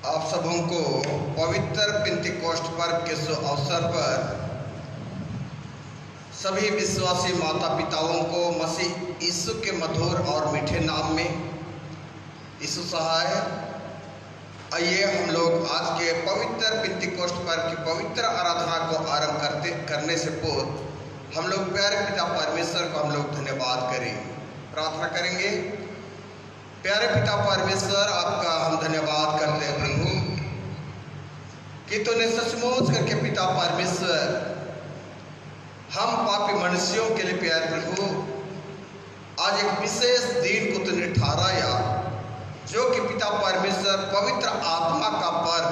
आप सबों को पवित्र पेंतिकोस्ट पर्व के शुभ अवसर पर सभी विश्वासी माता पिताओं को मसीह यीशु के मधुर और मीठे नाम में यीशु सहाय। आइए हम लोग आज के पवित्र पेंतिकोस्ट पर्व की पवित्र आराधना को आरंभ करने से पूर्व हम लोग प्यारे पिता परमेश्वर को हम लोग धन्यवाद करें, प्रार्थना करेंगे। प्यारे पिता परमेश्वर, आपका हम धन्यवाद करते हैं प्रभु कि तूने सचमुच करके पिता परमेश्वर हम पापी मनुष्यों के लिए प्यारे प्रभु आज एक विशेष दिन को तूने ठहराया, जो कि पिता परमेश्वर पवित्र आत्मा का पर्व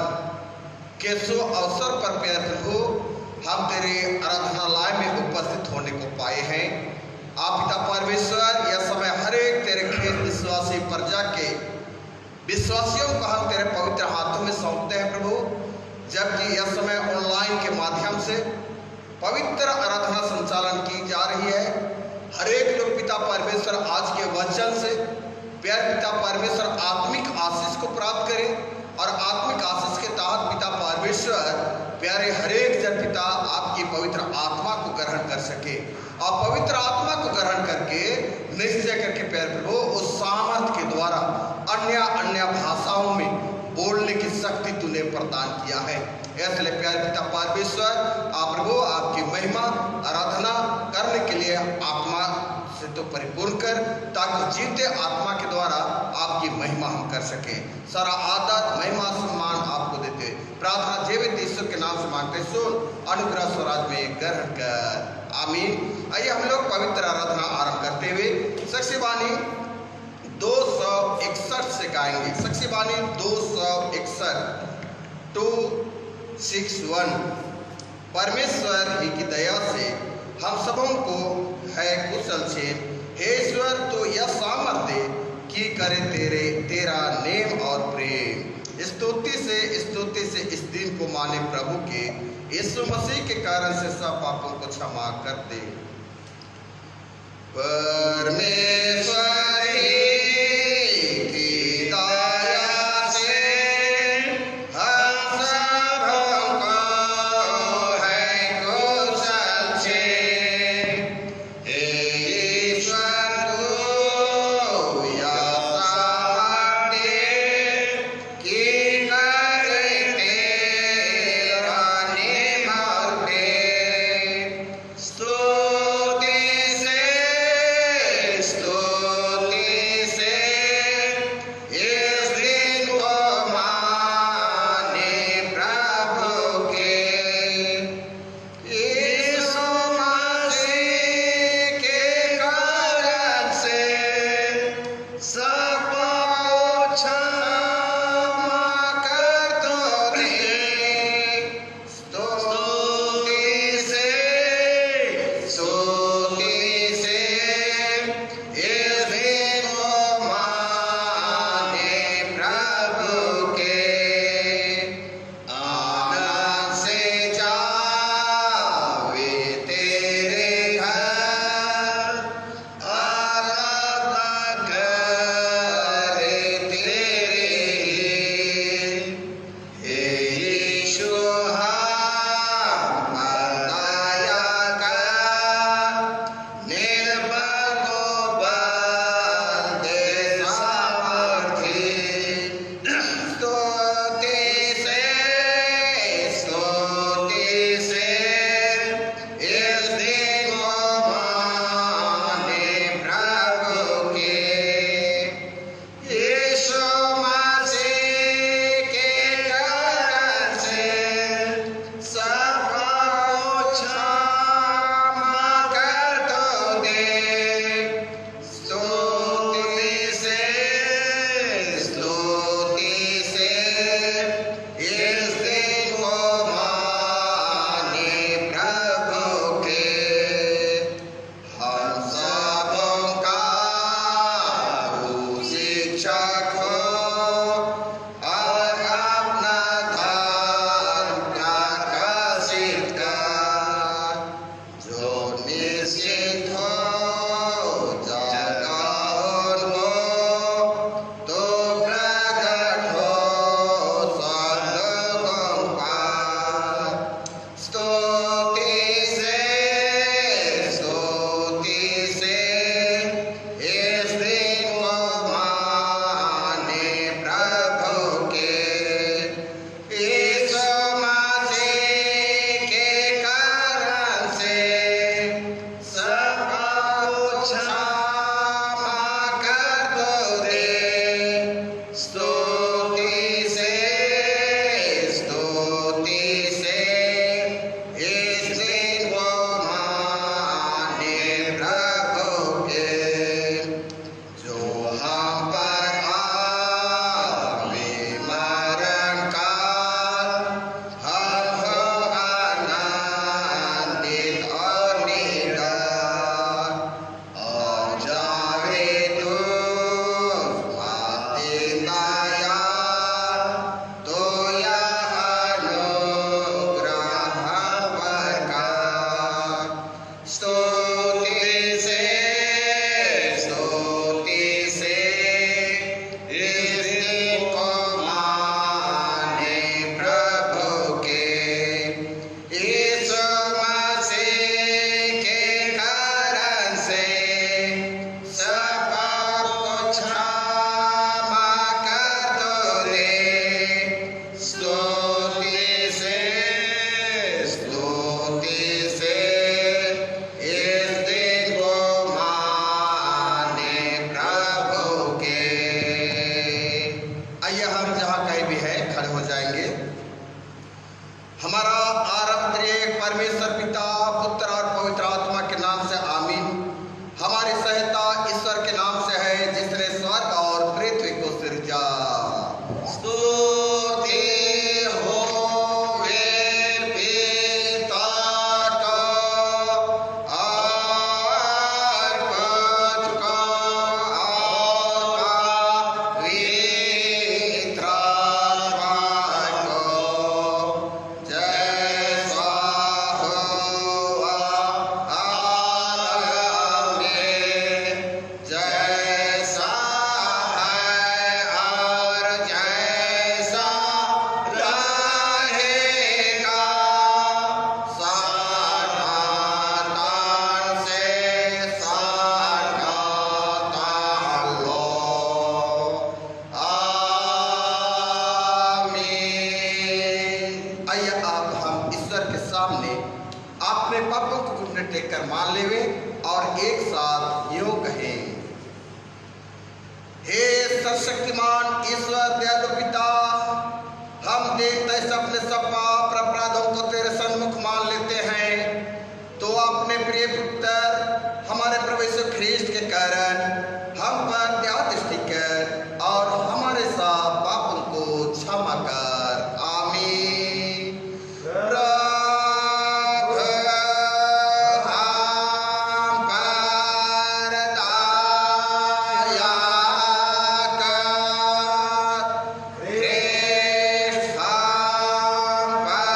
के शुभ अवसर पर प्यारे प्रभु हम तेरे आराधनालय में उपस्थित होने को पाए हैं। आप पिता परमेश्वर यह समय हर एक तेरे खेत विश्वासी प्रजा के विश्वासियों को हम तेरे पवित्र हाथों में सौंपते हैं प्रभु, जबकि यह समय ऑनलाइन के माध्यम से पवित्र आराधना संचालन की जा रही है। हर एक लोग पिता परमेश्वर आज के वचन से प्यारे पिता परमेश्वर आत्मिक आशीष को प्राप्त करें और आत्मिक आशीष के तहत पिता परमेश्वर प्यारे हर एक जन पिता आपकी पवित्र आत्मा को ग्रहण कर सके और पवित्र आत्मा को ग्रहण करके निश्चय करके प्यारे प्रभु उस सामर्थ के द्वारा अन्य भाषाओं में बोलने की शक्ति तूने प्रदान किया है। इसलिए प्यारे पिता परमेश्वर आप प्रभु आपकी महिमा आराधना करने के लिए आत्मा से तो परिपूर्ण कर, ताकि जीते आत्मा के द्वारा आपकी महिमा हम कर सके। सारा आदर महिमा सम्मान आपको देते प्रार्थना जीवित ईश्वर के नाम से मांगते, सुन अनुग्रह स्वराज में ग्रहण कर, आमीन। आइए हम लोग पवित्र आराधना आरंभ करते हुए साक्षीवाणी 261 से गाएंगे। साक्षीवाणी 261 261। परमेश्वर ही की दया से हम सबों को है कुशल छेद, हे ईश्वर तो यह सामर्थ्य की करे तेरा नेम और प्रेम। स्तुति से इस दिन को माने प्रभु के यीशु मसीह के कारण से सब पापों को क्षमा कर दे। परमेश्वर टेक कर मान लेवे और एक साथ यूं कहें। हे सर्वशक्तिमान ईश्वर दयालु पिता, हम देखते हैं अपने सब पाप अपराधों को तेरे सन्मुख मान लेते हैं, तो अपने प्रिय पुत्र हमारे प्रभु यीशु ख्रीस्त के कारण हम पर दया दृष्टि कर और हमारे सब पापों को क्षमा कर। आमीन। प्रभु हम पर दया कर, ख्रीस्त हम पर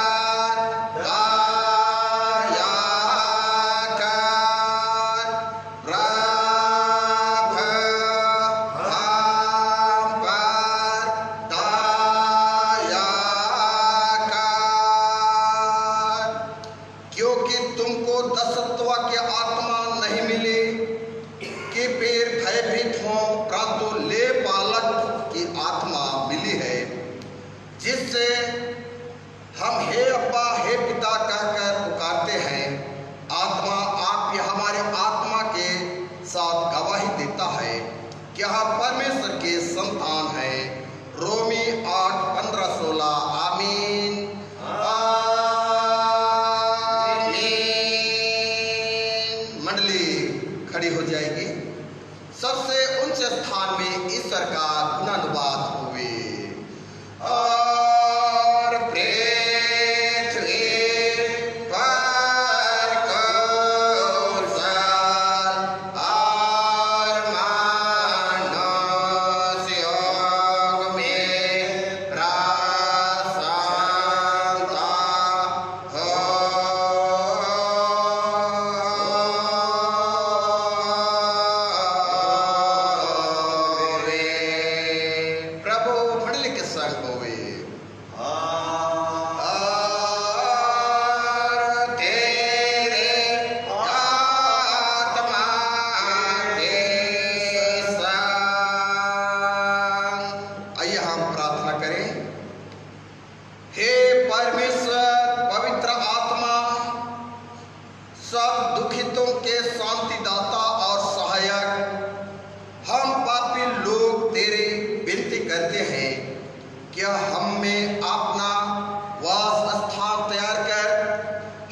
दया कर, प्रभु हम पर दया कर। क्योंकि तुमको दसत्व की आत्मा नहीं मिली कि फिर भयभीत हो, परंतु ले बालक की आत्मा मिली है, जिससे हम हे अब्बा हे पिता कहकर पुकारते हैं। आत्मा आप ही हमारे आत्मा के साथ गवाही देता है कि हम परमेश्वर के संतान हैं। रोमी 8:15-16। आमीन। मंडली खड़ी हो जाएगी। सबसे ऊंचे स्थान में ईश्वर का गुणानुवाद हुए और पृथ्वी पर कौशल और मनुष्यों में प्रसन्नता होवे। प्रभु मंडली के संग होवे। और तेरे आत्मा के संग। आइए हम प्रार्थना करें। हे परमेश्वर पवित्र आत्मा, सब दुखितों के शांतिदाता और सहायक, हम पापी लोग तेरे विनती करते हैं कि हम में अपना वास स्थान तैयार कर,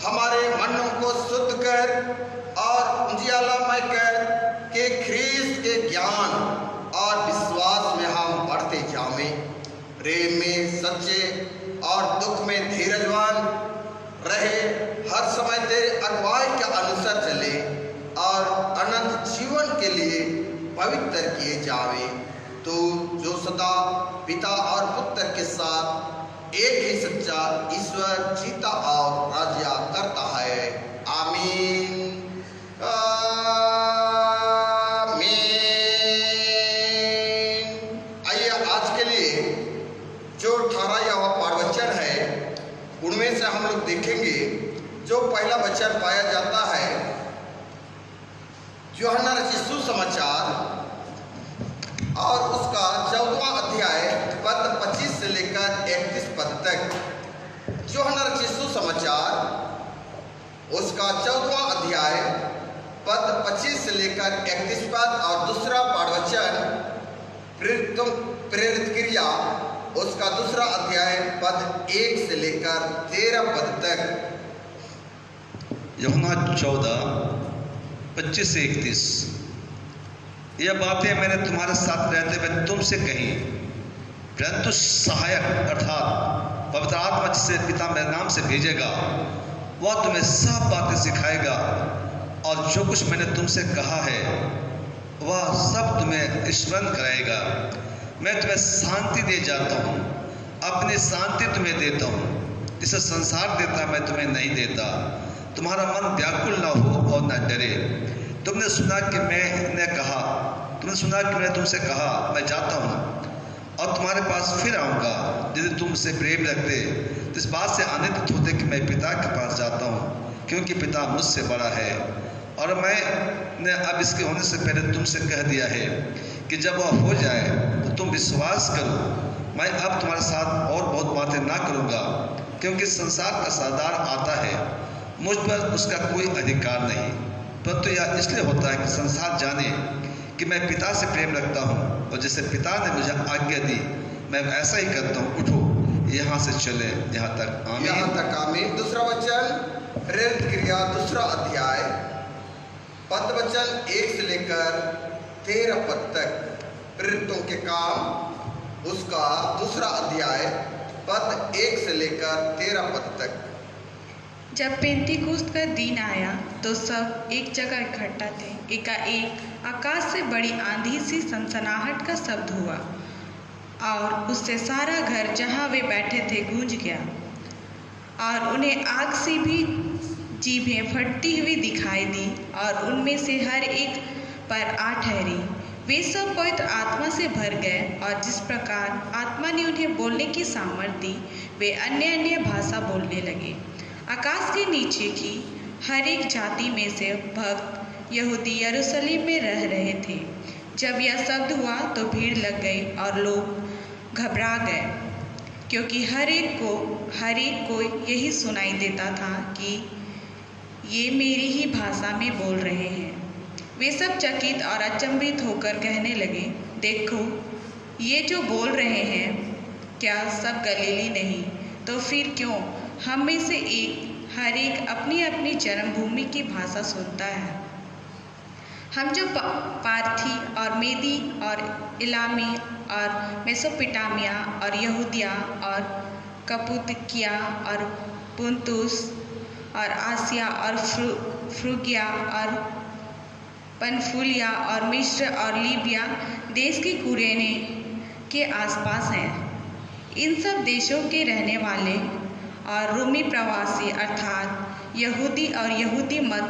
हमारे मनों को शुद्ध कर और उजियालामय कर कि ख्रीस्त के ज्ञान और विश्वास में हम बढ़ते जावें, प्रेम में सच्चे और दुख में धीरजवान रहे, हर समय तेरे अगुवाई के अनुसार चले और अनंत जीवन के लिए पवित्र किए जावे। तू जो सदा पिता और पुत्र के साथ एक ही सच्चा ईश्वर जीता और राज्य करता है। आमीन। आमीन। आइए आज के लिए जो 18वां पाठवचन है उनमें से हम लोग देखेंगे। जो पहला वचन पाया जाता है यूहन्ना रचित सुसमाचार और उसका 14वां अध्याय पद 25 से लेकर 31 पद तक। यूहन्ना रचित सुसमाचार उसका 14वां अध्याय पद 25 से लेकर 31 पद और दूसरा पाठवचन प्रेरित क्रिया उसका दूसरा अध्याय पद 1 से लेकर 13 पद तक। यूहन्ना 14:25 से 31। यह बातें मैंने तुम्हारे साथ रहते हुए तुमसे कही, परंतु सहायक अर्थात पवित्र आत्मा जिसे पिता मेरे नाम से भेजेगा, वह तुम्हें सब बातें सिखाएगा और जो कुछ मैंने तुमसे कहा है वह सब तुम्हें स्मरण कराएगा। मैं तुम्हें शांति दे जाता हूँ, अपनी शांति तुम्हें देता हूँ। जिसे संसार देता मैं तुम्हें नहीं देता। तुम्हारा मन व्याकुल न हो और न डरे। तुमने सुना कि मैंने तुमसे कहा मैं जाता हूँ और तुम्हारे पास फिर आऊँगा। यदि तुम से प्रेम रखते तो इस बात से आनंदित होते कि मैं पिता के पास जाता हूँ, क्योंकि पिता मुझसे बड़ा है। और मैंने अब इसके होने से पहले तुमसे कह दिया है कि जब वह हो जाए तो तुम विश्वास करो। मैं अब तुम्हारे साथ और बहुत बातें ना करूँगा, क्योंकि संसार का सरदार आता है मुझ पर उसका कोई अधिकार नहीं, परंतु यह इसलिए होता है कि संसार जाने कि मैं पिता से प्रेम रखता हूँ, और जैसे पिता ने मुझे आज्ञा दी मैं ऐसा ही करता हूँ। उठो, यहाँ से चले। यहाँ तक आमीन। यहाँ तक आमीन। दूसरा वचन प्रेरित क्रिया 2 अध्याय पद वचन 1 से लेकर 13 पद तक। प्रेरितों के काम उसका 2 अध्याय पद 1 से लेकर 13 पद तक। जब पेंतीकोस्त का दिन आया तो सब एक जगह इकट्ठा थे। एकाएक आकाश से बड़ी आंधी सी सनसनाहट का शब्द हुआ और उससे सारा घर जहाँ वे बैठे थे गूंज गया, और उन्हें आग से भी जीभें फटती हुई दिखाई दी और उनमें से हर एक पर आ ठहरी। वे सब पवित्र आत्मा से भर गए, और जिस प्रकार आत्मा ने उन्हें बोलने की सामर्थ दी वे अन्य अन्य भाषा बोलने लगे। आकाश के नीचे की हर एक जाति में से भक्त यहूदी यरूशलेम में रह रहे थे। जब यह शब्द हुआ तो भीड़ लग गई और लोग घबरा गए, क्योंकि हर एक को यही सुनाई देता था कि ये मेरी ही भाषा में बोल रहे हैं। वे सब चकित और अचंभित होकर कहने लगे, देखो, ये जो बोल रहे हैं क्या सब गलीली नहीं? तो फिर क्यों हम में से हर एक अपनी अपनी जन्मभूमि की भाषा सुनता है? हम जो पार्थी और मेदी और इलामी और मेसोपोटामिया और यहूदिया और कप्पदोकिया और पुन्तुस और आसिया और फ्रूगिया और पनफूलिया और मिस्र और लीबिया देश के कुरेने के आसपास हैं। इन सब देशों के रहने वाले और रोमी प्रवासी अर्थात यहूदी और यहूदी मत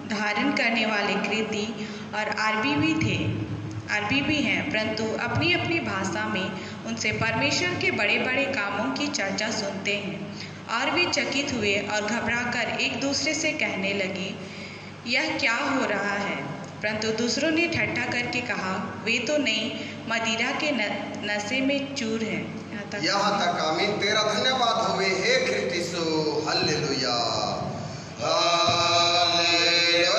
धारण करने वाले क्रेती और अरबी भी हैं, परंतु अपनी अपनी भाषा में उनसे परमेश्वर के बड़े बड़े कामों की चर्चा सुनते हैं। और वे चकित हुए और घबराकर एक दूसरे से कहने लगे, यह क्या हो रहा है? परंतु दूसरों ने ठट्ठा करके कहा, वे तो नई मदिरा के नशे में चूर हैं। यहाँ तक आमीन। तेरा धन्यवाद होवे हे ख्रिस्त यीशु। हालेलुया, हालेलुया,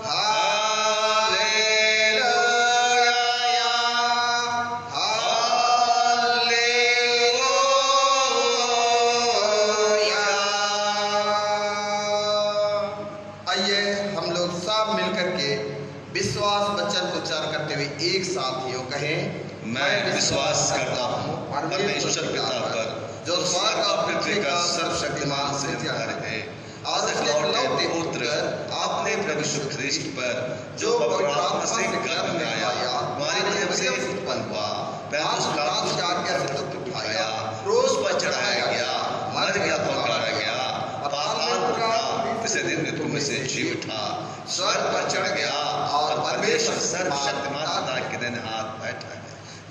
हालेलुया, हालेलुया। आइए हम लोग सब मिलकर के विश्वास वचन को उच्चारण करते हुए एक साथ ही कहें, मैं विश्वास करता हूँ परमेश्वर पिता पर, जो स्वर्ग और पृथ्वी का सर्वशक्तिमान सृजनहार है, और उसके इकलौते पुत्र अपने प्रभु यीशु ख्रिस्त पर, जो पवित्र आत्मा से गर्भ में आया, हमारी जेब से उत्पन्न हुआ, पैंतीस लाख की आज्ञा से दुख उठाया, क्रूस पर चढ़ाया गया, मर गया, पकड़ा गया, पाताल उतरा, तीसरे दिन मृत्यु में से जी उठा, स्वर्ग पर चढ़ गया, और परमेश्वर सर्वशक्तिमान पिता के दाहिने हाथ बैठा है,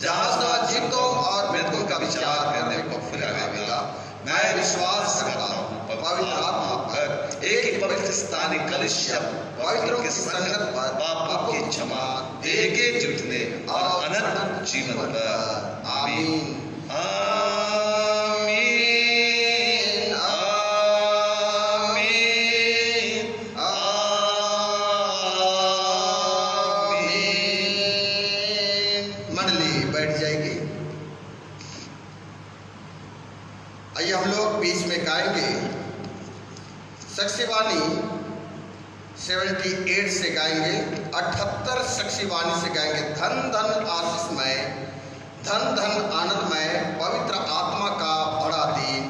जहाँ जीवों और मृतकों का विचार करने को फुरावेगा। मैं विश्वास करता हूँ पवित्र आत्मा पर, एक ही पवित्र स्थानीय कलिसिया, पवित्रों की संगत पर, पापों की क्षमा, देह के जुटने और अनंत जीवन पर। आमीन, आमीन, आमीन, आमीन। मंडली बैठ जाएगी। आइए हम लोग बीच में गाएंगे साक्षीवाणी 78 से गाएंगे, 78 साक्षीवाणी से गाएंगे। धन धन आशीषमय, धन धन आनंदमय, पवित्र आत्मा का बड़ा दिन,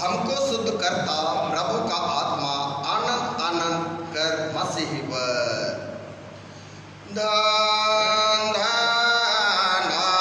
हमको शुद्ध करता प्रभु का आत्मा, आनंद आनंद कर मसीह पर। धन धन आत्मा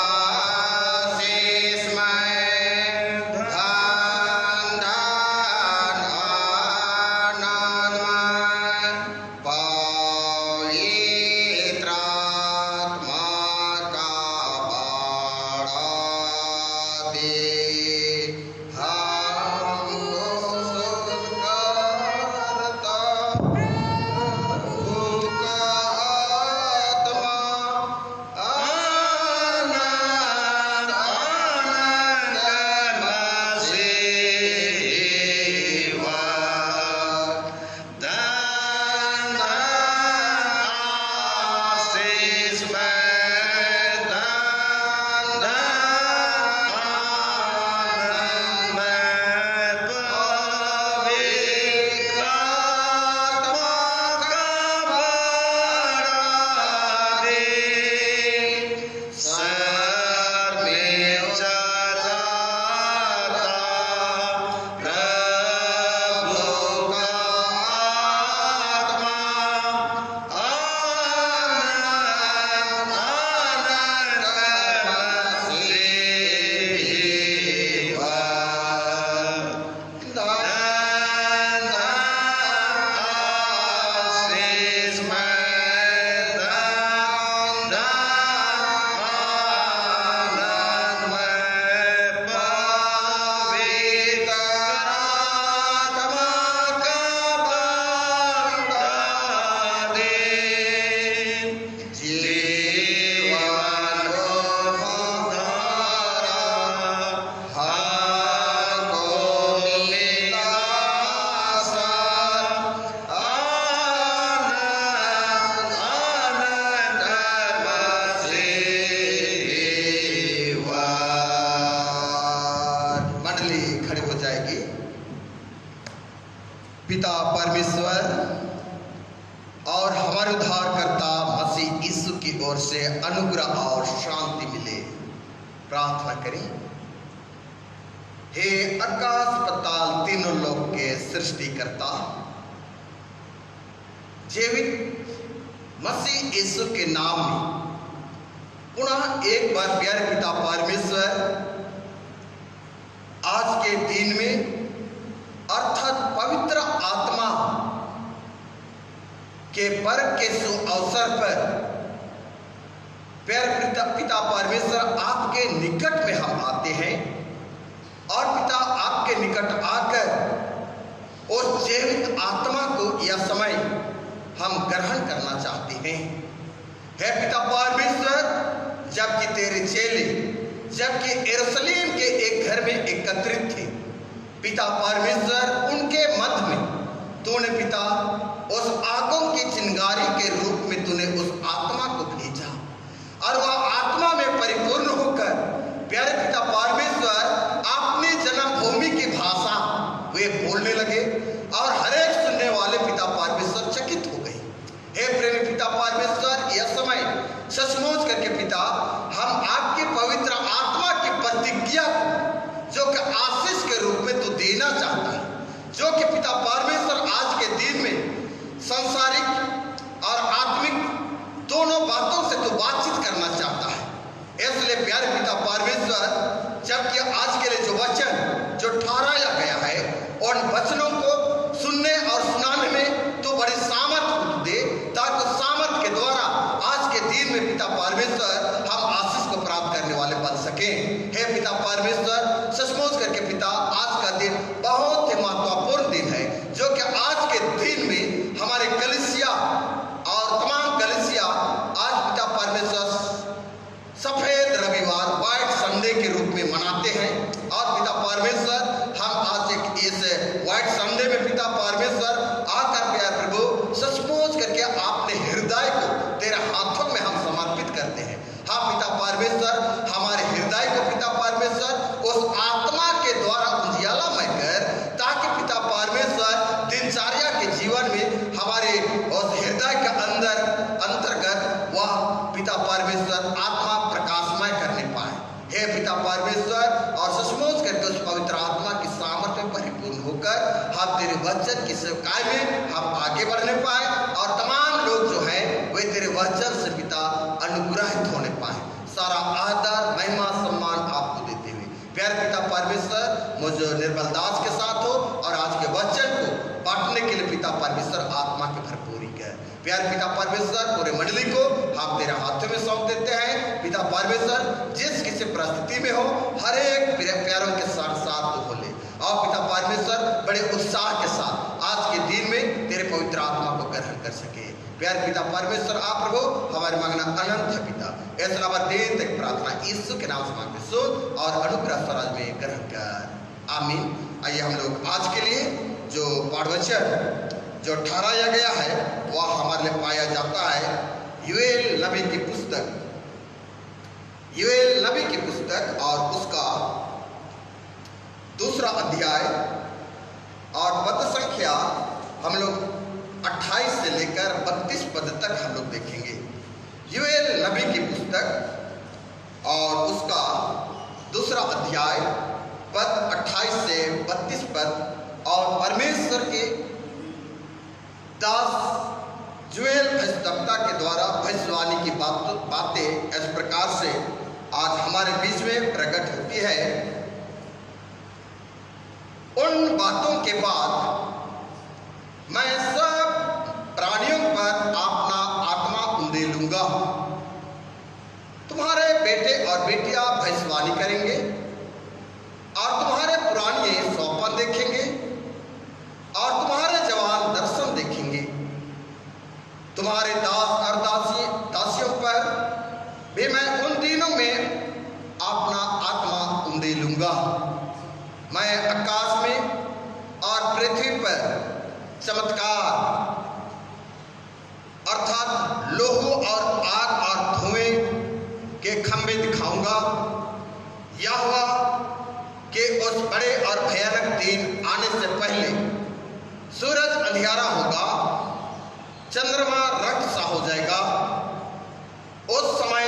परमेश्वर और हमारे उद्धारकर्ता मसीह यीशु की ओर से अनुग्रह और शांति मिले। प्रार्थना करें। हे आकाश पताल तीनों लोक के सृष्टिकर्ता, जीवित मसीह यीशु के नाम में पुनः एक बार प्यारे पिता परमेश्वर, आज के दिन में अर्थात पवित्र आत्मा के पर्व के शुभ अवसर पर प्यारे पिता परमेश्वर, आपके निकट में हम आते हैं और पिता आपके निकट आकर उस जीवित आत्मा को यह समय हम ग्रहण करना चाहते हैं। हे पिता परमेश्वर, जबकि तेरे चेले जबकि यरूशलेम के एक घर में एकत्रित थे पिता परमेश्वर, उनके मध्य में तूने पिता उस आगों की चिंगारी के रूप में तूने उस आत्मा को भेजा और वह आत्मा में परिपूर्ण होकर प्यारे पिता परमेश्वर अपनी जन्मभूमि की भाषा वे बोलने लगे और हर एक सुनने वाले पिता परमेश्वर चकित हो गए। हे प्रेमी पिता परमेश्वर, यह समय सचमुच करके पिता हम आपकी पवित्र आत्मा की प्रतिज्ञा जो कि आशीष के रूप में तू देना चाहता है, जो कि पिता परमेश्वर आज के दिन में सांसारिक और आत्मिक दोनों बातों से तू बातचीत करना चाहता है। इसलिए प्यारे पिता परमेश्वर, जबकि आज के लिए जो वचन जो ठहराया गया है, उन वचनों को सुनने और सुनाने में तो बड़ी सामर्थ दे, ताकि उस सामर्थ के द्वारा आज के दिन में पिता परमेश्वर हम आशीष को प्राप्त करने वाले बन सकें। हे पिता परमेश्वर, सचमुच करके पिता आज का दिन बहुत ही महत्वपूर्ण दिन है, जो कि आज के दिन में हमारे कलीसिया और तमाम कलीसिया आज पिता परमेश्वर सफेद रविवार व्हाइट संडे के रूप में मनाते हैं। और पिता परमेश्वर, हम आज एक इस व्हाइट संडे में पिता परमेश्वर आकर प्यार प्रभु सचमुच करके आपने हृदय को तेरे हाथों में हम समर्पित करते हैं। हाँ पिता परमेश्वर, हमारे हृदय को पिता परमेश्वर उस आत्मा के द्वारा उजियालामय कर, ताकि पिता परमेश्वर दिनचर्या के जीवन में हमारे उस हृदय के अंतर्गत वह पिता परमेश्वर आत्मा प्रकाशमय करने पाए। हे पिता परमेश्वर, और सचमुच करके उस पवित्र आत्मा की सामर्थ्य में परिपूर्ण होकर हम तेरे वचन की सेवकाई में हम आगे बढ़ने पाए और तमाम लोग जो हैं वे तेरे वचन से पिता अनुग्रहित होने पाए। सारा आदर महिमा सम्मान आपको देते हुए प्यारे पिता परमेश्वर मुझ निर्मल दास के साथ हो और आज के वचन को बांटने के लिए पिता परमेश्वर आत्मा की भरपूरी कर। प्यारे पिता परमेश्वर, पूरे मंडली को हम तेरे हाथों में सौंप देते हैं। पिता परमेश्वर, जिस किसी परिस्थिति में हो हर एक प्यारों के साथ साथ तो बोले और पिता परमेश्वर बड़े उत्साह के साथ आज के दिन में तेरे पवित्र आत्मा को ग्रहण कर सके। प्यारे पिता परमेश्वर, आप प्रभु हमारे मांगना अनंत है पिता। ऐसा नंबर दिन तक प्रार्थना यीशु के नाम से मांगते सुन और अनुग्रह स्वराज में ग्रहण कर। आमीन। आइए हम लोग आज के लिए जो पाठवचन जो ठहराया गया है वह हमारे लिए पाया जाता है यूएल नबी की पुस्तक, यूएल नबी की पुस्तक और उसका 2 अध्याय और पद संख्या हम लोग 28 से लेकर 32 पद तक हम लोग देखेंगे। यूएल नबी की पुस्तक और उसका 2 अध्याय पद 28 से 32 पद, और परमेश्वर के दास जुएल भविष्यद्वक्ता के द्वारा भविष्यवाणी की बातें इस प्रकार से आज हमारे बीच में प्रकट होती है। उन बातों के बाद मैं सब प्राणियों पर अपना आत्मा उंडे लूंगा। तुम्हारे बेटे और बेटियां भविष्यवाणी करेंगे और तुम्हारे पुराने स्वप्न देखेंगे और तुम्हारे जवान दर्शन देखेंगे। तुम्हारे दास और दासियों पर भी मैं उन दिनों में अपना आत्मा उंडे लूंगा। मैं आकाश में और पृथ्वी पर चमत्कार अर्थात लोहो और आग और धुएं के खंभे दिखाऊंगा। यहोवा के उस बड़े और भयानक दिन आने से पहले सूरज अंधियारा होगा, चंद्रमा रक्त सा हो जाएगा। उस समय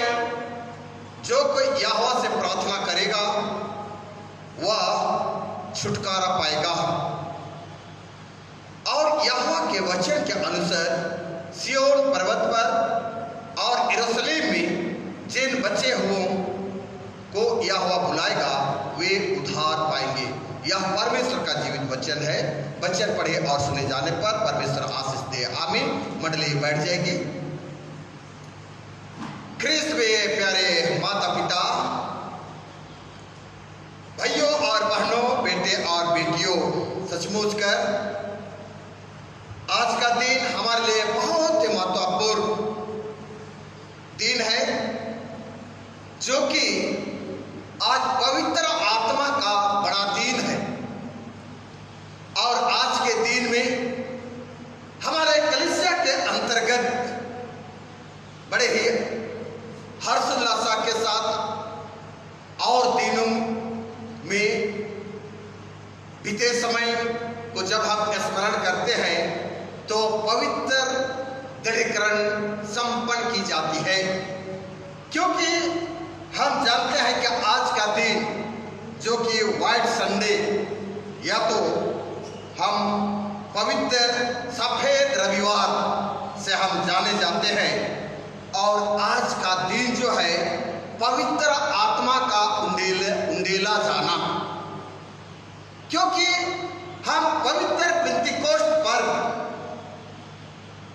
जो कोई यहोवा से प्रार्थना करेगा वह छुटकारा पाएगा। और यहोवा के वचन के अनुसार सिय्योन पर्वत पर और यरूशलेम में जिन बचे हुओं को यहोवा बुलाएगा वे उद्धार पाएंगे। यह परमेश्वर का जीवित वचन है। वचन पढ़े और सुने जाने पर परमेश्वर आशीष दे। आमीन। मंडली बैठ जाएगी। ख्रिस्त में प्यारे माता पिता, भाइयों और बहनों, बेटे और बेटियों, सचमुच कर आज का दिन हमारे लिए बहुत ही महत्वपूर्ण दिन है, जो कि आज पवित्र आत्मा का बड़ा दिन है। और आज के दिन में हमारे कलीसिया के अंतर्गत बड़े ही हर्षोल्लास के साथ और दिनों में बीते समय को जब हम स्मरण करते हैं तो पवित्र दृढ़ीकरण संपन्न की जाती है, क्योंकि हम जानते हैं कि आज का दिन जो कि व्हाइट संडे या तो हम पवित्र सफेद रविवार से हम जाने जाते हैं, और आज का दिन जो है पवित्र आत्मा का उंडेला जाना, क्योंकि हम पवित्र पेंतिकोस्त पर्व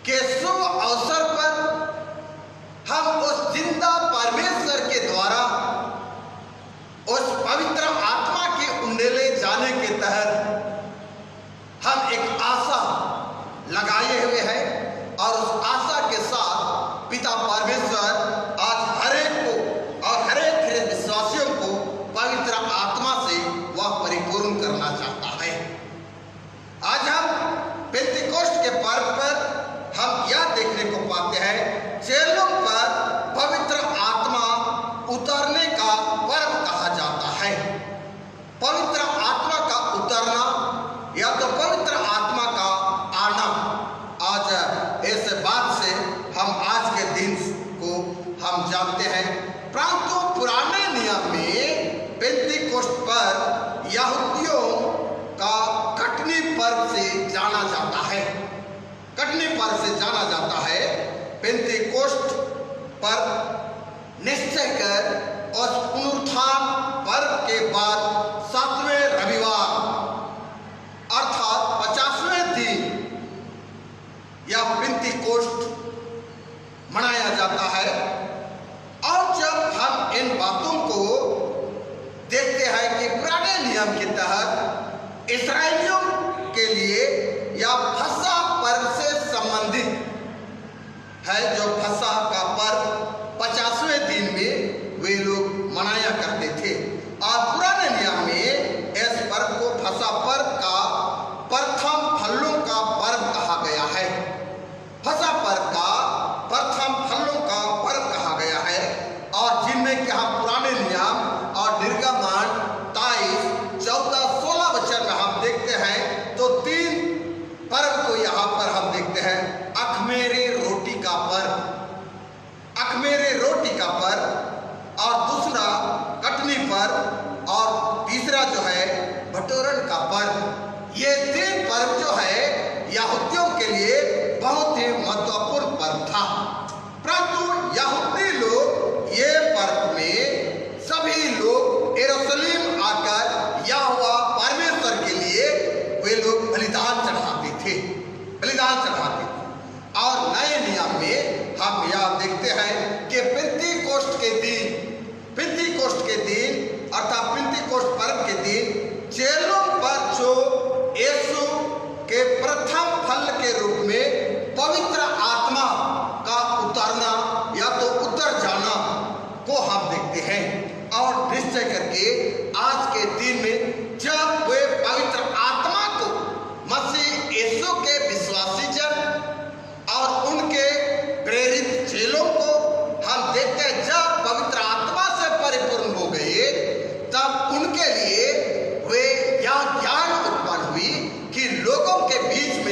के शुभ अवसर पर हम उस जिंदा परमेश्वर के द्वारा उस पवित्र आत्मा के उंडेले जाने के तहत हम एक आशा लगाए हुए हैं, और उस आशा के साथ पिता परमेश्वर आज हरेक को और हरेक विश्वासियों को पवित्र आत्मा से वह परिपूर्ण करना चाहता है। आज हम पेंतिकोस्त के पर्व पर हम यह देखने को पाते हैं, चेलों पर पवित्र आत्मा उतरने का पर्व कहा जाता है। पवित्र आत्मा का उतरना या तो पवित्र आत्मा का आना, आज इस बात से हम आज के दिन को हम जानते हैं। परंतु पुराने नियम में पेंतिकोस्त पर यहूदियों का कटनी पर्व से जाना जाता है। कटनी पर्व से जाना जाता है। पेंतिकोस्त पर निश्चय कर और पुनरुत्थान पर्व के बाद 7वें रविवार अर्थात 50वें दिन या पेंतिकोस्त मनाया जाता है। और जब हम इन बातों को देखते हैं कि पुराने नियम के तहत इस्राएलियों के लिए या फसह पर्व से संबंधित है, जो फसह का पर्व 50वें दिन में वे लोग मनाया करते थे। और पुराने नियम में इस पर्व को फसह पर्व का प्रथम फलों का पर्व कहा गया है। फसह पर्व का प्रथम फलों का पर्व कहा गया है, और जिनमें कि हम पुराने नियम और निर्गमन 23, 14, 16 वचन में हम देखते हैं तो 3 पर्व को यहाँ पर हम देखते हैं। अखमेरी रोटी का पर्व, अखमेरी रोटी का पर्व, और दूसरा कटनी पर्व, और तीसरा जो है भटोरन का पर्व। ये 3 पर्व जो है यहूदियों के लिए बहुत ही महत्वपूर्ण पर्व था। परंतु यहूदी लोग ये पर्व में सभी लोग यरूशलेम आकर यहोवा परमेश्वर के लिए वे लोग बलिदान चढ़ाते थे, बलिदान चढ़ाते थे। और नए नियम में हम यह देखते हैं कि पेंतिकोस्त के दिन अर्थात पेंतिकोस्त पर्व के दिन चेलों पर जो यीशु के प्रथम फल के रूप में पवित्र आत्मा का उतरना या तो उतर जाना को हम देखते हैं। और निश्चय करके आज के दिन में जब वे पवित्र आत्मा को मसीह यीशु के विश्वासी जन और उनके प्रेरित चेलों को हम देखते हैं, जब पवित्र आत्मा से परिपूर्ण हो गए तब उनके लिए वे यह ज्ञान उत्पन्न हुई कि लोगों के बीच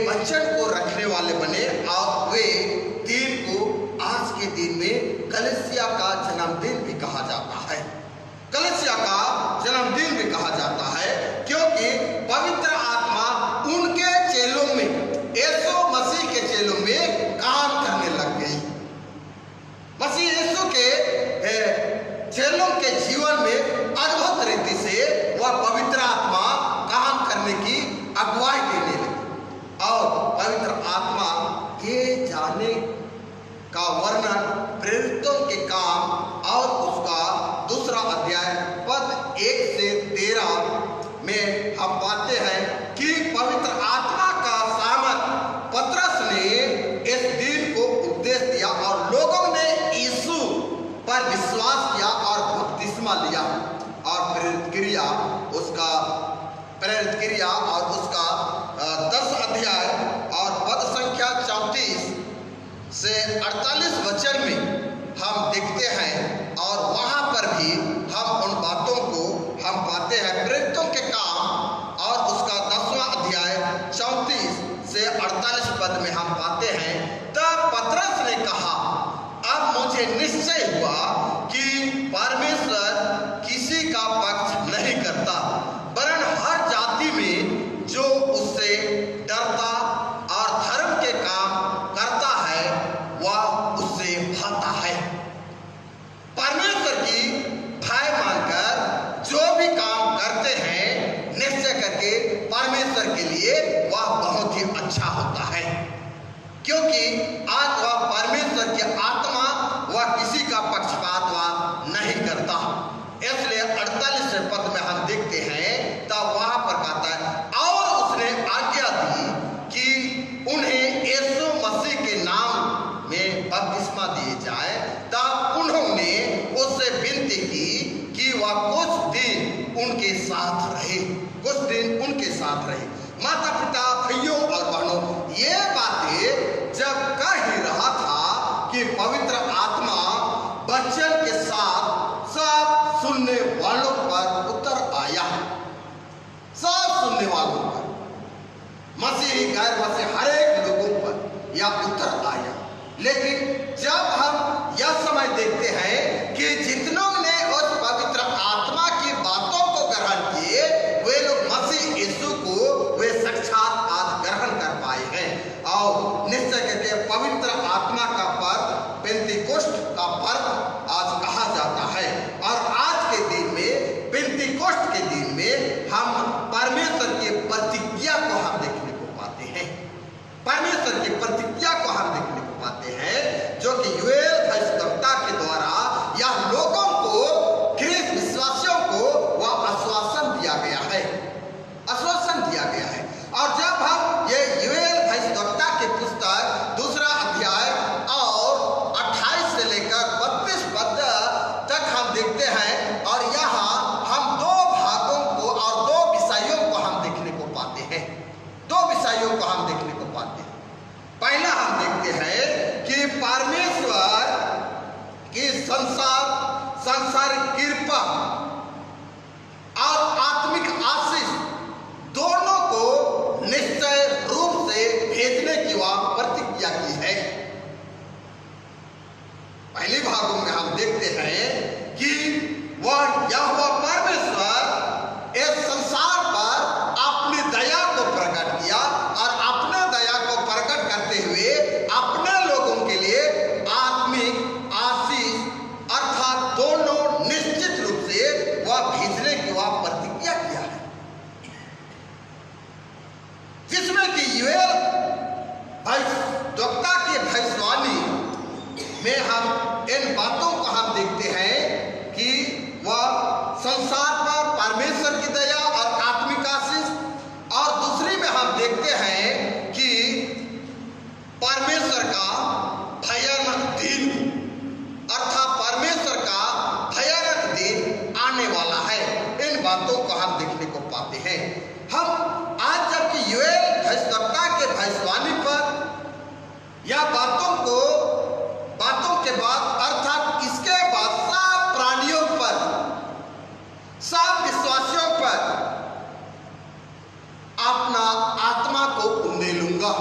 वचन को रखने वाले बने और वे दिन को आज के दिन में कलीसिया का जन्मदिन भी कहा जाता है। कलीसिया का जन्मदिन भी कहा जाता है क्योंकि पवित्र आत्मा उनके चेलों में, यीशु मसीह के चेलों में काम करने लग गई। मसीह यीशु के चेलों के जीवन में अद्भुत रीति से वह पवित्र आत्मा काम करने की अगुवाई देने लगी और पवित्र आत्मा ये जाने का वर्णन प्रेरितों के काम और उसका 2 अध्याय पद 1 से 13 में हम पाते हैं कि पवित्र आत्मा का सामर्थ पतरस ने इस दिन को उपदेश दिया और लोगों ने यीशु पर विश्वास किया और बपतिस्मा लिया और प्रेरित क्रिया और उसका 10 अध्याय और पद संख्या 34 से 48 वचन में हम देखते हैं और वहां पर भी हम उन बातों को हम पाते हैं। प्रेरितों के काम और उसका 10वां अध्याय 34 से 48 पद में हम पाते हैं, तब पतरस ने कहा, अब मुझे निश्चय हुआ कि परमेश्वर किसी का पक्ष नहीं करता, वरन हर जाति में जो उससे डरता और धर्म के काम करता है वह उससे भाता है। परमेश्वर की भय मानकर जो भी काम करते हैं, निश्चय करके परमेश्वर के लिए वह बहुत ही अच्छा होता है, क्योंकि आज वह परमेश्वर की आत्मा वह किसी का पक्षपात वह नहीं करता। इसलिए 48 पद में हम देखते हैं, तब वहां पर कहता है, और उसने आज्ञा दी कि उन्हें यीशु मसीह के नाम में बपतिस्मा दिए जाए। तब उन्होंने उससे विनती की कि वह कुछ दिन उनके साथ रहे, कुछ दिन उनके साथ रहे। माता पिता, भाइयों और बहनों, ये बातें जब कह ही रहा था कि पवित्र आत्मा वचन के साथ सब सुनने वालों पर उतर आया, सब सुनने वालों पर, मसीही गैर मसीह हर एक लोगों पर यह उतर आया। लेकिन जब हम यह समय देखते हैं कि जितनों ने उस पवित्र आत्मा की बातों को ग्रहण किए, वे लोग मसीह यीशु को वे साक्षात आज ग्रहण कर पाए हैं। और निश्चय करके पवित्र आत्मा का पर्व पेंतीकोस्ट का पर्व आज कहा जाता है। और आज के दिन में, पेंतीकोस्ट के दिन में, हम परमेश्वर की प्रतिज्ञा को हम देखने को पाते हैं। परमेश्वर की प्रतिज्ञा को हम देखने को पाते हैं, जो कि योएल भविष्यवक्ता के द्वारा या लोगों को, ख्रीस्त विश्वासियों को वह आश्वासन दिया गया है, आश्वासन दिया गया है। और जब हम ये योएल भविष्यवक्ता की पुस्तक 2 अध्याय और 28 से लेकर 32 पद तक हम देखते हैं, और यहाँ हम 2 भागों को और 2 विषयों को हम देखने को पाते हैं, 2 विषयों को हम देखने को पाते हैं। पहला हम देखते हैं कि परमेश्वर की संसारिक कृपा और आत्मिक आशीष दोनों को निश्चय रूप से भेजने की वह प्रतिज्ञा की है। पहले भागों में हम देखते हैं कि वह यहोवा परमेश्वर इस संसार पर अपनी दया को प्रकट किया और अपने दया को प्रकट करते हुए अपने लोगों के लिए आत्मिक आशीष अर्थात दोनों निश्चित रूप से वह भेजने की वह प्रतिज्ञा किया है, जिसमें कि योएल भविष्यवक्ता की भविष्यवाणी में हम इन बातों को हम देखते हैं कि वह संसार पर परमेश्वर की दया और आत्मिक आशीष, और दूसरी में हम देखते हैं कि परमेश्वर का भयानक दिन, अर्थात परमेश्वर का भयानक दिन आने वाला है। इन बातों को हम देखने को पाते हैं। हम आज जबकि योएल भविष्यवक्ता के भविष्यवाणी पर या बातों के बाद अर्थात इसके बाद सब प्राणियों पर, सब विश्वासियों पर अपना आत्मा को उंडेलूंगा,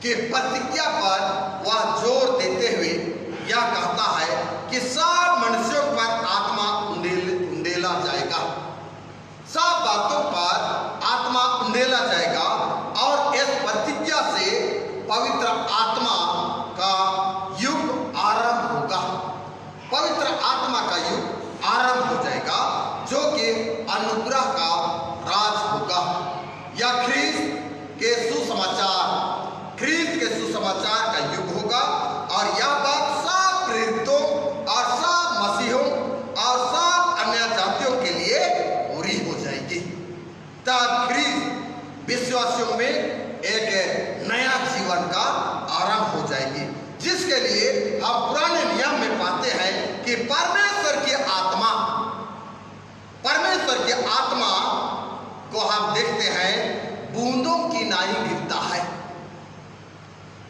कि प्रतिज्ञा पर वह जोर देते हुए यह कहता है कि सब मनुष्यों पर आत्मा उंडेला जाएगा, सब बातों पर आत्मा उंडेला जाएगा और इस प्रतिज्ञा से पवित्र आत्मा का युग आरंभ होगा। पवित्र आत्मा का युग आरंभ हो जाएगा जो कि अनुग्रह का राज होगा। यह ख्रीस्त के सुसमाचार का युग होगा और यह बात सब प्रेरितों और सब मसीहों और सब अन्य जातियों के लिए पूरी हो जाएगी। तब ख्रीस्त विश्वासियों में एक नया जीवन का आरंभ हो जाएगी, जिसके लिए हम पुराने नियम में पाते हैं कि परमेश्वर की आत्मा को हम देखते हैं बूंदों की नाई गिरता है।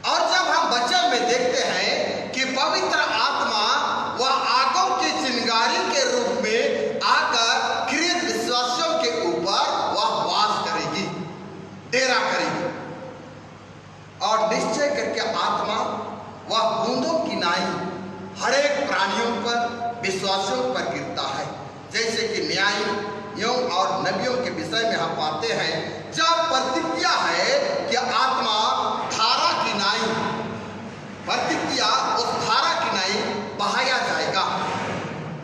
और जब हम वचन में देखते हैं कि पवित्र आत्मा वह आगों की चिंगारी के रूप में आकर ख्रीस्त विश्वासियों के ऊपर वह वास करेगी, डेरा करेगी। और निश्चय करके आत्मा वह बूंदों की नाई हर एक प्राणियों पर, विश्वासियों पर गिरता है। जैसे कि न्यायियों और नबियों के विषय में हम पाते हैं, जब प्रतिज्ञा है कि आत्मा धारा की नाई, प्रतिज्ञा उस धारा की नाई बहाया जाएगा,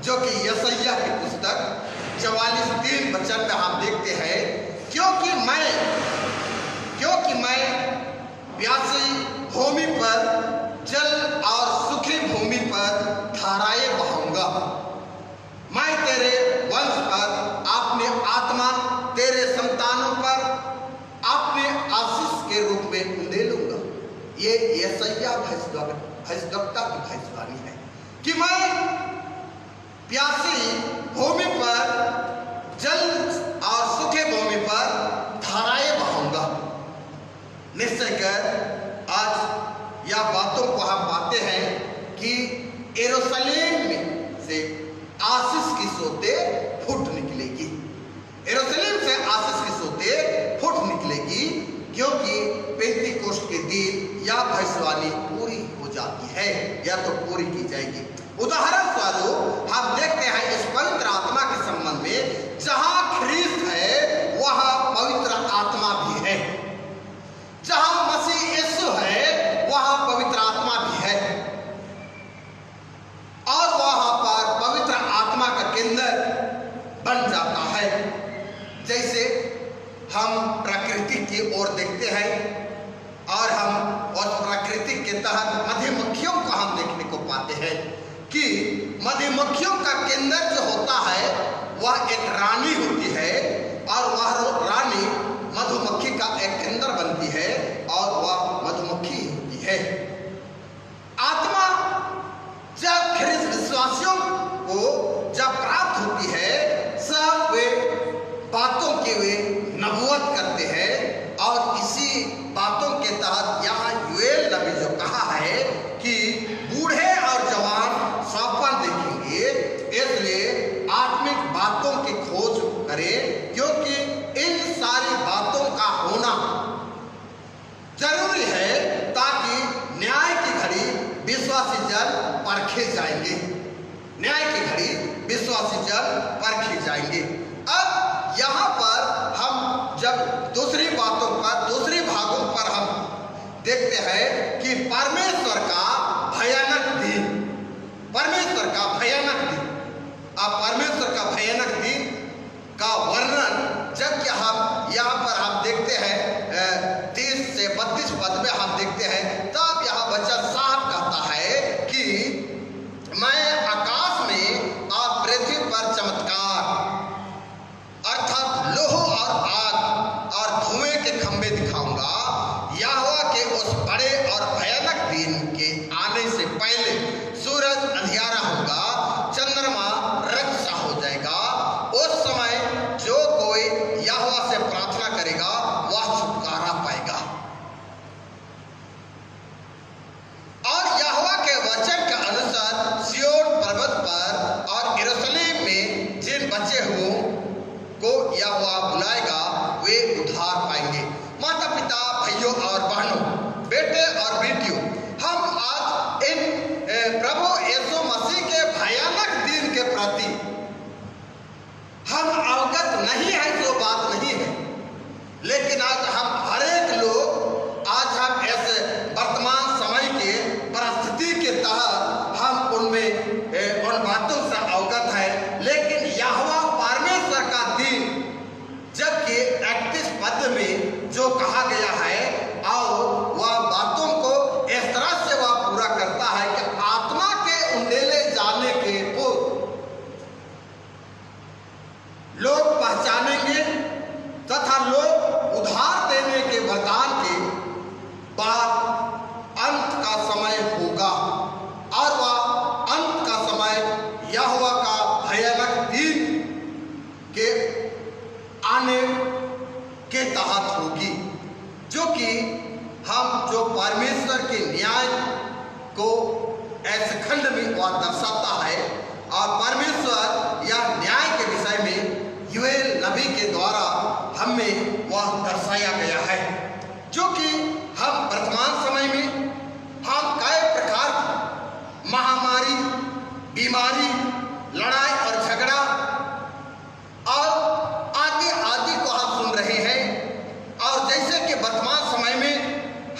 जो कि यशायाह की पुस्तक 44:3 वचन में हम देखते हैं, क्योंकि मैं प्यासी भूमि पर जल और सूखी भूमि पर धाराएं बहाऊंगा। मैं तेरे वंश पर अपने आत्मा, तेरे संतानों पर अपने आशीष के रूप में उंडेलूंगा। ये यशायाह भविष्यद्वक्ता की भविष्यवाणी है कि मैं प्यासी भूमि पर जल और सूखे भूमि पर धाराएं बहाऊंगा। निश्चय कर आज यह बातों को हम पाते हैं कि यरूशलेम में से आशीष की सोते फूट निकलेगी। यरूशलेम से आशीष की सोते फूट निकलेगी, क्योंकि पेंतीकोस्त के दिन यह भविष्यवाणी पूरी हो जाती है या तो पूरी की जाएगी। उदाहरण स्वरूप हम देखते हैं इस पवित्र आत्मा के संबंध में, जहां ख्रीस्त है वहां पवित्र आत्मा भी है, जहां मसीह यीशु है वहां पवित्र आत्मा भी है, और वहां पर पवित्र आत्मा का केंद्र बन जाता है। जैसे हम प्रकृति की ओर देखते हैं और हम उस प्रकृति के तहत मधुमक्खियों को हम देखने को पाते हैं कि मधुमक्खियों का केंद्र जो होता है वह एक रानी होती है, और वह रानी मधुमक्खी का एक केंद्र बनती है और वह मधुमक्खी होती है। आत्मा जब ख्रीस्त विश्वासियों को जब प्राप्त होती है, सब वे बातों की वे नबूवत करते हैं, और इसी बातों के तहत यहाँ यूएल नबी जो कहा है कि बूढ़े और जवान सपन देखेंगे, इसलिए आत्मिक बातों की खोज करें, क्योंकि इन सारी बातों का होना जरूरी है ताकि न्याय की घड़ी विश्वासी जन परखे जाएंगे। न्याय की घड़ी विश्वासी जन परखे जाएंगे। अब यहाँ पर हम जब दूसरी बातों पर, दूसरी भागों पर हम देखते हैं कि परमेश्वर का भयानक दिन, परमेश्वर का भयानक दिन। अब परमेश्वर का भयानक दिन का वर्णन जब कि हम यहाँ पर हम देखते हैं 30 से 32 पद में हम देखते हैं, तब यहाँ वचन साफ कहता है कि मैं आकाश में और पृथ्वी पर चमत्कार अर्थात लोह और आग और धुएं के खंभे दिखाऊंगा। यहोवा के उस बड़े और भयानक दिन के आने से पहले सूरज अंधियारा होगा, चंद्रमा रक्त सा हो जाएगा। उस समय जो कोई यहोवा से प्रार्थना करेगा वह छुटकारा पाएगा। और यहोवा के वचन के अनुसार सिय्योन पर्वत पर और यरूशलेम में जिन बचे हुओं को यहोवा बुलाएगा वे उद्धार पाएंगे। माता पिता, भाइयों और बहनों, बेटे बेटियों, हम आज इन प्रभु यीशु मसीह के भयानक दिन के प्रति हम अवगत नहीं है, जो बात नहीं है, लेकिन आज हम हर एक लोग, आज हम ऐसे वर्तमान समय के परिस्थिति के तहत हम उनमें उन बातों से अवगत है। लेकिन यहोवा परमेश्वर का दिन, जबकि 31 पद में जो कहा गया है, और वह बातों को इस तरह से वह पूरा करता है कि आत्मा के उंडेले जाने के पूर्व लोग पहचानेंगे तथा लोग उधार देने के वरदान के बाद अंत का समय होगा, और वह अंत का समय यहोवा का भयानक दिन के आने के तहत होगी, जो कि हम जो परमेश्वर के न्याय को ऐसे खंड में वह दर्शाता है, और परमेश्वर या न्याय के विषय में यूएल नबी के द्वारा हमें वह दर्शाया गया है, जो कि हम वर्तमान समय में हम कई प्रकार की महामारी, बीमारी, लड़ाई और झगड़ा और आदि आदि को हम सुन रहे हैं। और जैसे कि वर्तमान समय में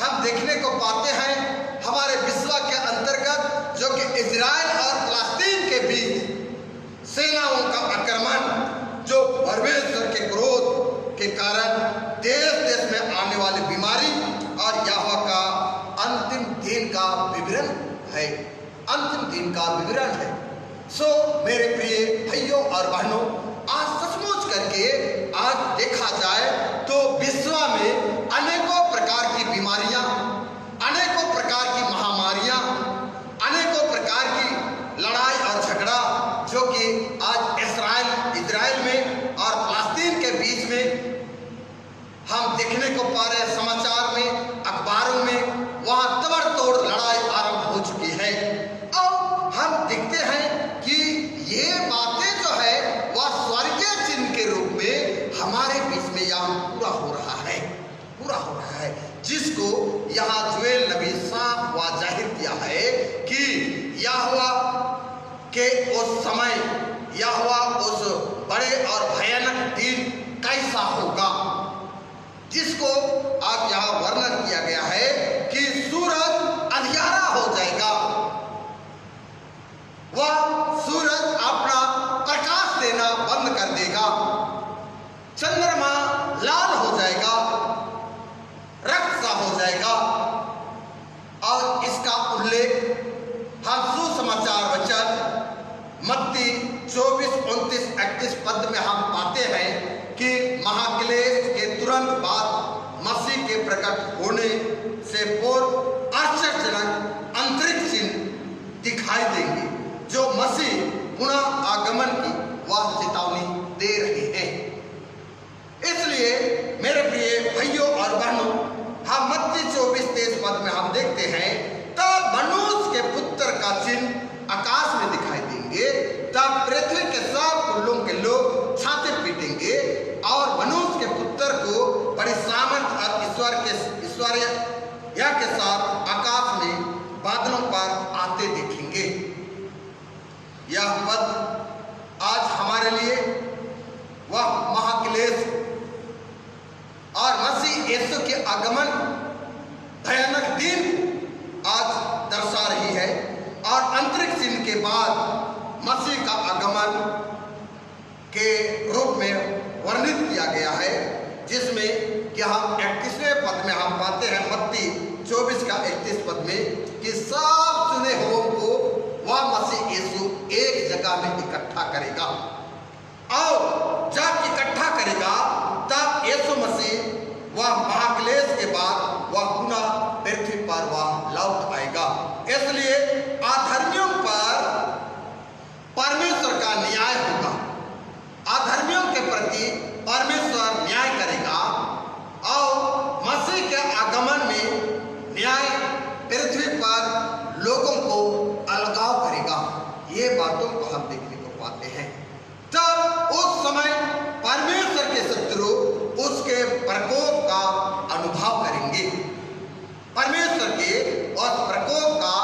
हम देखने को पाते हैं, हमारे विश्व के अंतर्गत जो कि इजराइल और फलस्तीन के बीच सेनाओं का आक्रमण, जो परमेश्वर के क्रोध के कारण देश देश में आने वाली बीमारी और यहोवा का अंतिम दिन का विवरण है, अंतिम दिन का विवरण है। सो मेरे प्रिय भाइयों और बहनों, आज सचमुच करके आज देखा जाए तो विश्व में अनेकों प्रकार की बीमारियां, अनेकों प्रकार की महामारियां, अनेकों प्रकार की लड़ाई और झगड़ा, जो कि आज इजराइल में और फलस्तीन के बीच में हम देखने को पा रहे हैं। समाचार में, अखबारों में वहां तबड़तोड़ लड़ाई आरंभ हो चुकी है, और हम देखते हैं कि ये बातें जो है वह स्वर्गीय चिन्ह के रूप में हमारे बीच में यहाँ पूरा हो रहा है, पूरा हो रहा है, जिसको यहाँ यूएल नबी साफ व जाहिर किया है कि यहोवा के उस समय, यहोवा उस बड़े और भयानक दिन कैसा होगा, जिसको आप यहाँ वर्णन किया गया है कि सूरज अंधियारा हो जाएगा, वह सूरज अपना प्रकाश देना बंद कर देगा, चंद्रमा लाल हो जाएगा, रक्त सा हो जाएगा। और इसका उल्लेख हम सुसमाचार वचन मत्ती 24, 29, 31 पद में हम पाते हैं कि महाक्लेश के तुरंत बाद मसीह के प्रकट होने से पूर्व आश्चर्यजनक अंतरिक्ष चिन्ह दिखाई देंगे, जो मसीह पुनः आगमन की वह चेतावनी दे रहे हैं। इसलिए मेरे प्रिय भाइयों और बहनों, हम मत्ती 24, 23 पद में हम देखते हैं, तब मनुष्य के पुत्र का चिन्ह आकाश में दिखाई देंगे, तब पृथ्वी के सब कुलों के लोग छाते पीटेंगे, और मनुष्य के पुत्र को बड़ी सामर्थ और ऐश्वर्य के साथ आकाश में बादलों पर आते देखेंगे। यह पद आज हमारे लिए वह महाक्लेश और मसीह यीशु के आगमन भयानक दिन आज दर्शा रही है, और अंतरिक्ष चिन्ह के बाद मसीह का आगमन के रूप में वर्णित किया गया है, जिसमें कि हम 31वें पद में हम पाते हैं मत्ती 24 का 31 पद में कि सब चुने हुओं को वह मसीह यीशु एक जगह में इकट्ठा करेगा, और जब इकट्ठा करेगा तब यीशु मसीह वह महाक्लेश के बाद वह पुनः पृथ्वी पर वह लौट आएगा। इसलिए अधर्मियों पर परमेश्वर का न्याय होगा, अधर्मियों के प्रति परमेश्वर न्याय करेगा, और मसीह के आगमन में न्याय पृथ्वी पर लोगों को अलगाव करेगा। ये बातों को हम देखने को पाते हैं। तब उस समय परमेश्वर के शत्रु उसके प्रकोप का अनुभव करेंगे, परमेश्वर के उस प्रकोप का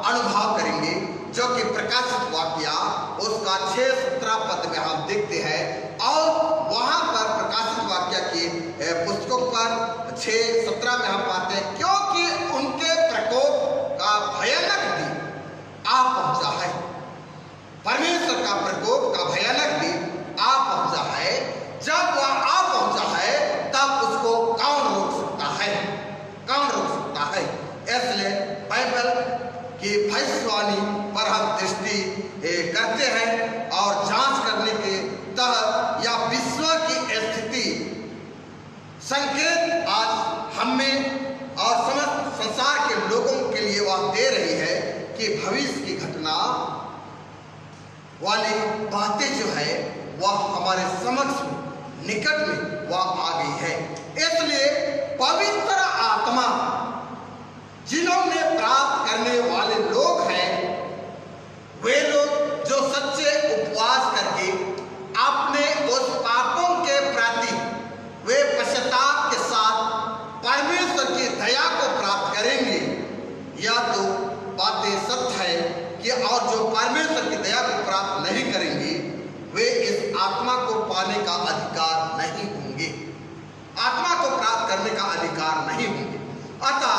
अनुभव करेंगे, जो कि प्रकाशित वाक्या उसका 6-17 पद में हम देखते हैं। और वहां पर प्रकाशित वाक्या के पुस्तकों पर 6:17 में हम पाते हैं, क्योंकि उनके प्रकोप का भयानक दिन आ पहुंचा है। परमेश्वर का प्रकोप का भयानक दिन आ पहुंचा है। जब वह आ पहुंचा है तब उसको कौन रोक सकता है? कौन रोक सकता है? इसलिए बाइबल की भविष्यवाणी पर हम दृष्टि करते हैं और जांच करने के तहत या विश्व की स्थिति संकेत आज हमें और समस्त संसार के लोगों के लिए वह दे रही है कि भविष्य की घटना वाली बातें जो है वह हमारे समक्ष में, निकट में वह आ गई है। इसलिए पवित्र आत्मा जिन्होंने प्राप्त करने वाले लोग हैं, वे लोग जो सच्चे उपवास करके अपने उस पापों के प्रति वे पश्चाताप के साथ परमेश्वर की दया को प्राप्त करेंगे। या तो बातें सत्य है कि और जो परमेश्वर की दया को प्राप्त नहीं करेंगे वे इस आत्मा को पाने का अधिकार नहीं होंगे, आत्मा को प्राप्त करने का अधिकार नहीं होंगे। अतः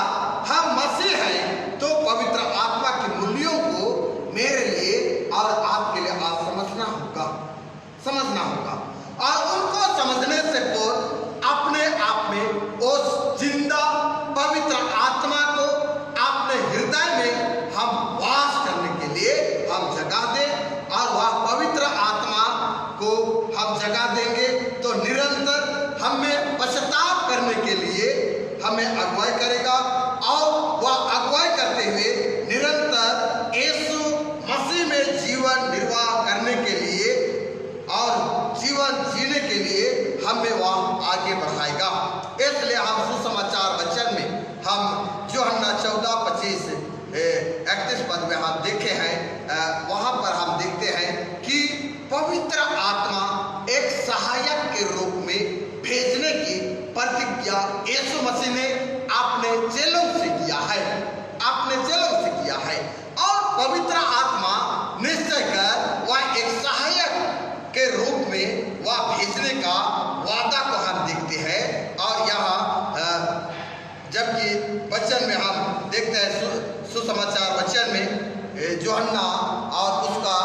हम मसीह हैं तो पवित्र आत्मा के मूल्यों को मेरे लिए और आपके लिए आज समझना होगा और उनको समझने से पूर्व अपने आप में उस जिंदा पवित्र आत्मा को अपने हृदय में हम वास करने के लिए हम जगा दें। और वह पवित्र आत्मा को हम जगा देंगे तो निरंतर हमें पश्चाताप करने के लिए हमें अगुवाई करेगा और वह अगुवाई करते हुए निरंतर यीशु मसीह में जीवन निर्वाह करने के लिए और जीवन जीने के लिए हमें वह आगे बढ़ाएगा। इसलिए हम सुसमाचार वचन में हम यूहन्ना 14:25-31 पद में हम देखे हैं, वहां पर हम देखते हैं कि पवित्र आत्मा एक सहायक के रूप में भेजने की प्रतिज्ञा यीशु मसीह ने अपने चेलों से किया है, और पवित्र आत्मा निश्चय कर वह एक सहायक के रूप में वह भेजने का वादा को हम देखते हैं। और यहाँ जबकि वचन में हम देखते हैं सुसमाचार वचन में यूहन्ना और उसका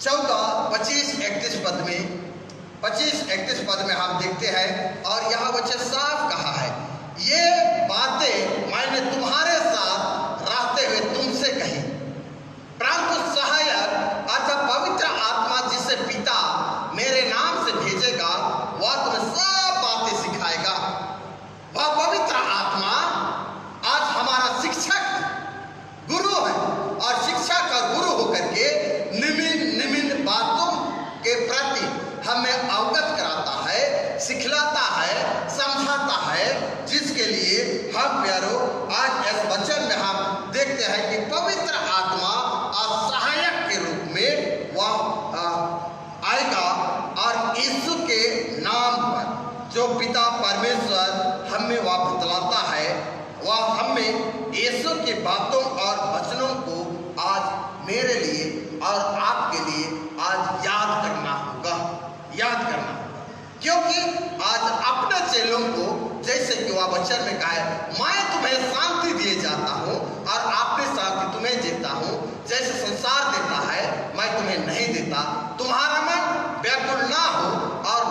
14:25-31 पद में 25-31 पद में हम देखते हैं और यहाँ वचन साफ कहा है, ये बातें मैंने तुम्हारे साथ रहते हुए तुमसे कही, परंतु सहायक अर्थात पवित्र आत्मा जिसे पिता मेरे नाम से भेजेगा वह तुम्हें सब बातें सिखाएगा। वह पवित्र आत्मा आज हमारा शिक्षक गुरु है और शिक्षक और गुरु होकर के निम्न बातों के प्रति हमें अवगत कराता है, सिखलाता है, समझाता है, जिसके लिए हम प्यारो आज इस वचन में हम देखते हैं कि पवित्र आत्मा सहायक के रूप में वह आएगा और यीशु के नाम पर जो पिता परमेश्वर हमें वह बतलाता है, वह हमें यीशु की बातों और वचनों को आज मेरे लिए और आपके लिए आज याद करना होगा, क्योंकि आज अपने चेलों को जैसे कि वह वचन में कहा है, मैं तुम्हें शांति दिए जाता हूँ और अपनी शांति तुम्हें देता हूँ, जैसे संसार देता है मैं तुम्हें नहीं देता। तुम्हारा मन व्याकुल ना हो और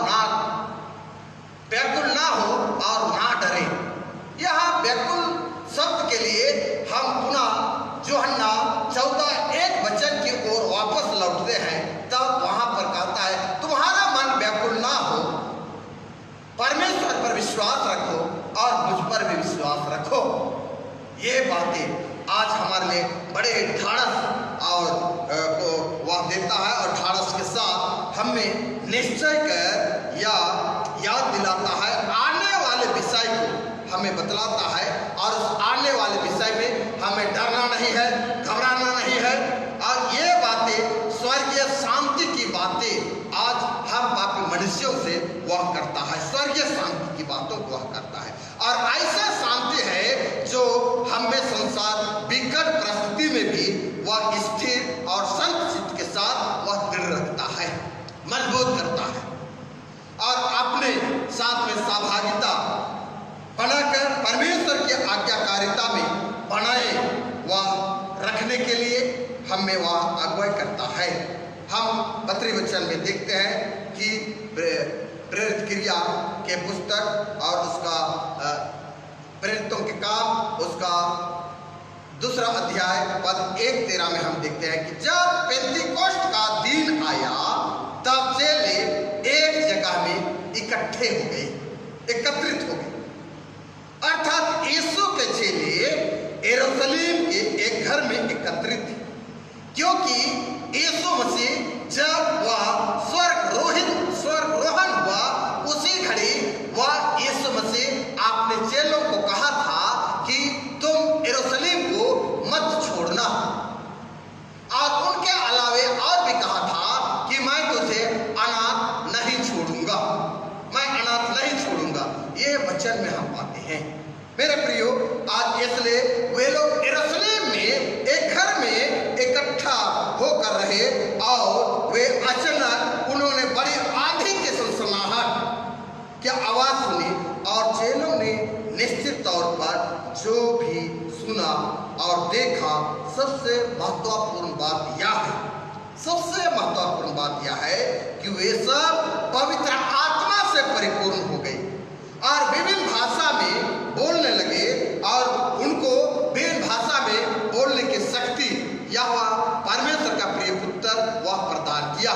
ना डरे। यहाँ व्याकुल शब्द के लिए हम पुनः यूहन्ना 14:1 वचन की ओर वापस लौटते हैं, तब वहां पर कहता है तुम्हारा मन व्याकुल ना हो, परमेश्वर पर विश्वास रखो और मुझ पर भी विश्वास रखो। ये बातें आज हमारे लिए बड़े ढाढ़स और को वह देता है और ढाढ़स के साथ हमें निश्चय कर या याद दिलाता है, आने वाले विषय को हमें बतलाता है और उस आने वाले विषय में हमें डरना नहीं है, घबराना नहीं है। और ये बातें स्वर्गीय शांति की बातें आज हम पापी मनुष्यों से वह करता है, स्वर्गीय शांति की बातों को वह करता है। और ऐसा शांति है सहकारिता में बनाए व रखने के लिए हमें वह अगुवाई करता है। हम पत्री वचन में देखते हैं कि प्रेरित क्रिया के पुस्तक और उसका प्रेरितों के काम उसका 2 अध्याय पद 1-13 में हम देखते हैं कि जब पेंतीकोस्ट का दिन आया तब चेले एक जगह में इकट्ठे हो गए, एकत्रित हो गए। अर्थात यीशु के चेले यरूशलेम के एक घर में एकत्रित थे, क्योंकि यीशु मसीह जब वह स्वर्गरोहण हुआ उसी घड़ी वह यीशु मसीह अपने चेलों को कहा था कि तुम यरूशलेम को मत छोड़ना, और उनके अलावे और भी कहा था कि मैं तुझे अनाथ नहीं छोड़ूंगा, मैं अनाथ नहीं छोड़ूंगा। ये वचन में हम पाते हैं। मेरे प्रियो, आज इसलिए वे लोग यरूशलेम में एक घर में इकट्ठा होकर रहे और वे अचानक उन्होंने बड़ी आंधी की सनसनाहट की आवाज सुनी और चेलों ने निश्चित तौर पर जो भी सुना और देखा, सबसे महत्वपूर्ण बात यह है कि वे सब पवित्र आत्मा से परिपूर्ण हो गए और विभिन्न भाषा में बोलने लगे, और उनको विभिन्न भाषा में बोलने की शक्ति यहोवा परमेश्वर का प्रिय पुत्र वह प्रदान किया।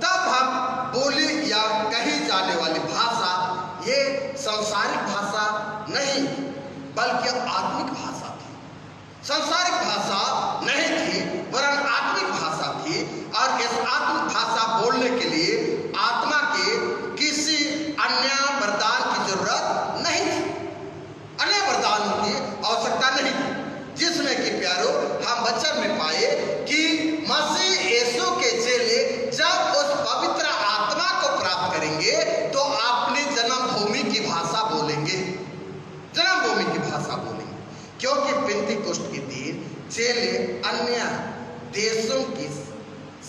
तब हम बोली या कही जाने वाली भाषा ये सांसारिक भाषा नहीं बल्कि आत्मिक भाषा थी। सांसारिक भाषा नहीं थी वरन आत्मिक भाषा थी, और इस आत्मिक भाषा बोलने के लिए आत्मा के किसी अन्य वरदान की जरूरत नहीं थी, अन्य वरदानों की आवश्यकता नहीं थी। जिसमें कि प्यारो हम वचन में पाए कि मसीह यीशु के चेले जब उस पवित्र आत्मा को प्राप्त करेंगे तो अपनी जन्मभूमि की भाषा बोलेंगे, जन्मभूमि की भाषा बोलेंगे, क्योंकि पेंतीकोस्ट के दिन चेले अन्य देशों की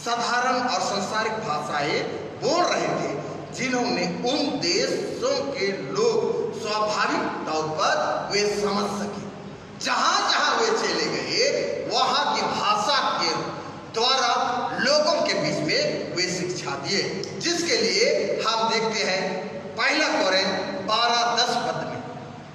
साधारण और सांसारिक भाषाएं बोल रहे थे, जिन्होंने उन देशों के लोग स्वाभाविक तौर पर वे समझ सके। जहां जहां वे चले गए वहां की भाषा के द्वारा लोगों के बीच में वे शिक्षा दिए, जिसके लिए हम देखते हैं 1 कोरिन्थ 12:10 पद में,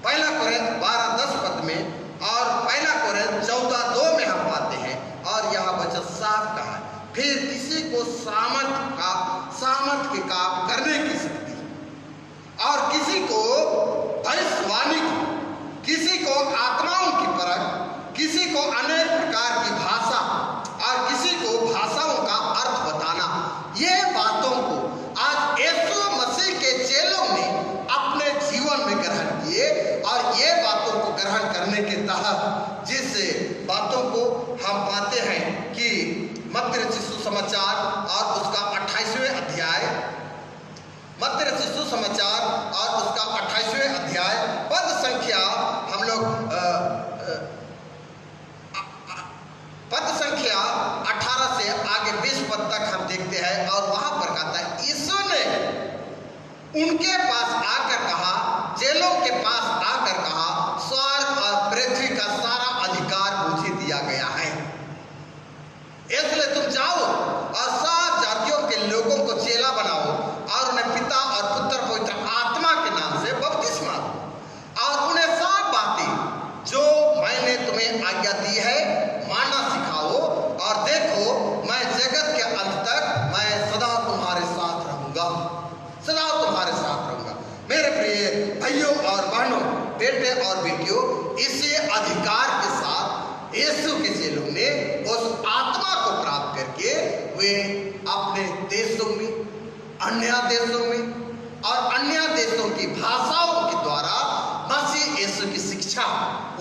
1 कोरिन्थ 12:10 पद में और 1 कोरिन्थ 14:2 में हम पाते हैं, और यह वचन साफ कहा, फिर किसी को सामर्थ के काम करने की शक्ति, और किसी को भविष्यवाणी की, किसी को आत्माओं की परख, किसी को अनेक प्रकार की भाषा और किसी को भाषाओं का अर्थ बताना। ये बातों को आज यीशु मसीह के चेलों ने अपने जीवन में ग्रहण किए, और ये बातों को ग्रहण करने के तहत जिस बातों को हम पाते हैं कि मत्ती रचित सुसमाचार और उसका 28वें अध्याय, मत्ती रचित सुसमाचार और उसका 28वें अध्याय पद संख्या हम लोग पद संख्या 18 से आगे 20 पद तक हम देखते हैं, और वहां पर कहता है यीशु ने उनके पास आकर कहा, चेलों के पास आकर कहा, स्वर्ग और पृथ्वी का सारा अधिकार मुझे दिया गया है, इसलिए तुम जाओ और सब जातियों के लोगों को चेला बनाओ और उन्हें पिता और पुत्र पवित्र आत्मा के नाम से बपतिस्मा दो, और उन्हें सब बातें जो मैंने तुम्हें आज्ञा दी है मानना सिखाओ, और देखो मैं जगत के अंत तक मैं सदा तुम्हारे साथ रहूंगा, सदा तुम्हारे साथ रहूंगा। मेरे प्रिय भाइयों और बहनों, बेटे और बेटियों, इसी अधिकार के साथ यीशु के चेलों ने उस आत्मा को प्राप्त करके वे अपने देशों में, अन्य देशों में और अन्य देशों की भाषाओं के द्वारा मसीह यीशु की शिक्षा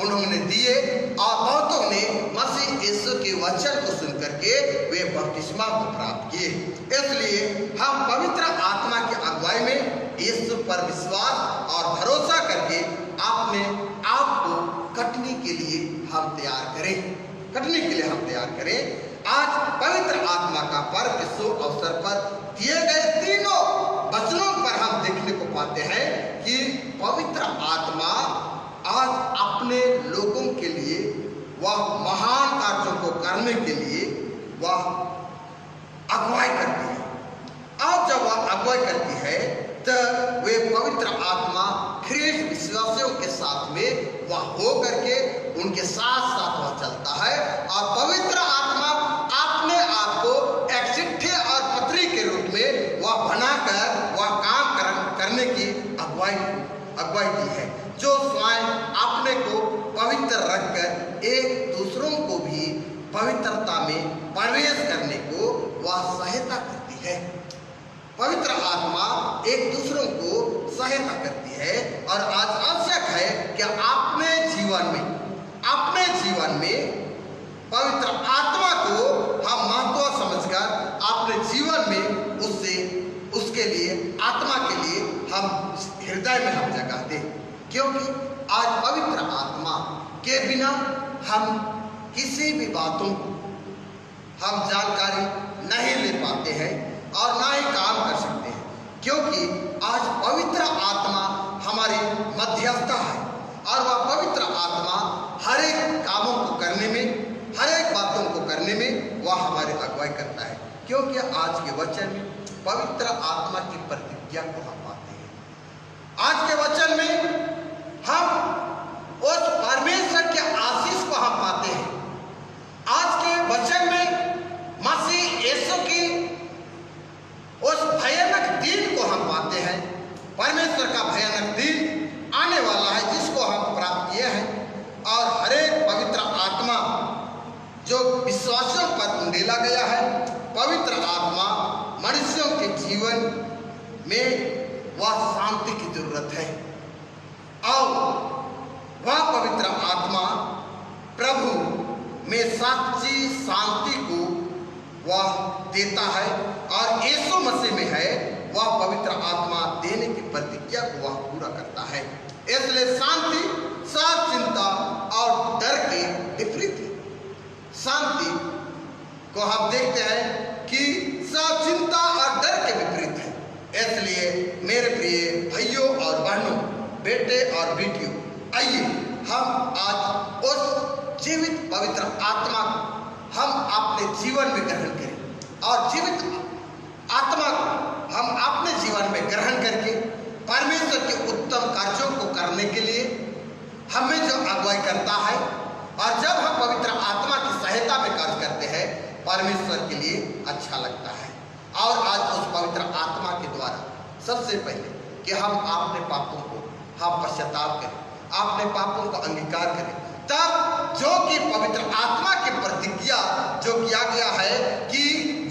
उन्होंने दिए, और बहुतों ने मसीह यीशु के वचन को सुन करके वे बपतिस्मा को प्राप्त किए। इसलिए हम पवित्र आत्मा की अगुवाई में यीशु पर विश्वास और भरोसा करके अपने आप को कटने के लिए हम तैयार करें, कटने के लिए हम तैयार करें। आज पवित्र आत्मा का पर्व के शुभ अवसर पर दिए गए तीनों वचनों पर हम देखने को पाते हैं कि पवित्र आत्मा आज अपने लोग वह महान कार्यों को करने के लिए वह अगुवाई करती है। और जब वह अगुवाई करती है तो वे पवित्र आत्मा ख्रीष्ट विश्वासियों के साथ में वह हो करके उनके साथ साथ वह चलता है, और पवित्र आत्मा अपने आप को एक चिट्ठी और पत्री के रूप में वह बनाकर वह काम करने की अगुवाई की है, जो स्वयं अपने को पवित्र रखकर एक दूसरों को भी पवित्रता में प्रवेश करने को वह सहायता करती है। पवित्र आत्मा एक दूसरों को सहायता करती है, और आज आवश्यक है कि अपने जीवन में पवित्र आत्मा को हम महत्व समझकर अपने जीवन में उसके लिए आत्मा के लिए हम हृदय में हम जगह दें, क्योंकि आज पवित्र आत्मा के बिना हम किसी भी बातों को हम जानकारी नहीं ले पाते हैं और ना ही काम कर सकते हैं, क्योंकि आज पवित्र आत्मा हमारी मध्यस्थता है, और वह पवित्र आत्मा हर एक कामों को करने में, हर एक बातों को करने में वह हमारी अगुवाई करता है। क्योंकि आज के वचन में पवित्र आत्मा की प्रतिज्ञा को हम पाते हैं। आज के वचन में हम उस परमेश्वर के आशीष को हम पाते हैं। आज के वचन में मसीह यीशु की उस भयानक दिन को हम पाते हैं। परमेश्वर का भयानक दिन आने वाला है जिसको हम प्राप्त किए हैं, और हर एक पवित्र आत्मा जो विश्वासियों पर उंडेला गया है, पवित्र आत्मा मनुष्यों के जीवन में वह शांति की जरूरत है, और वह पवित्र आत्मा प्रभु में सच्ची शांति को वह देता है, और यीशु मसीह में है वह पवित्र आत्मा देने की प्रतिज्ञा को वह पूरा करता है। इसलिए शांति सब चिंता और डर के विपरीत है। शांति को हम देखते हैं कि सब चिंता और डर के विपरीत है। इसलिए मेरे प्रिय भाइयों और बहनों, बेटे और बेटियों, आइए हम आज उस जीवित पवित्र आत्मा को हम अपने जीवन में ग्रहण करें, और जीवित आत्मा को हम अपने जीवन में ग्रहण करके परमेश्वर के उत्तम कार्यों को करने के लिए हमें जो अगुवाई करता है, और जब हम पवित्र आत्मा की सहायता में कार्य करते हैं परमेश्वर के लिए अच्छा लगता है। और आज उस पवित्र आत्मा के द्वारा सबसे पहले कि हम अपने पापों को हम पश्चाताप करें, अपने पापों का अंगीकार करें, तब जो कि पवित्र आत्मा की प्रतिज्ञा जो किया गया है कि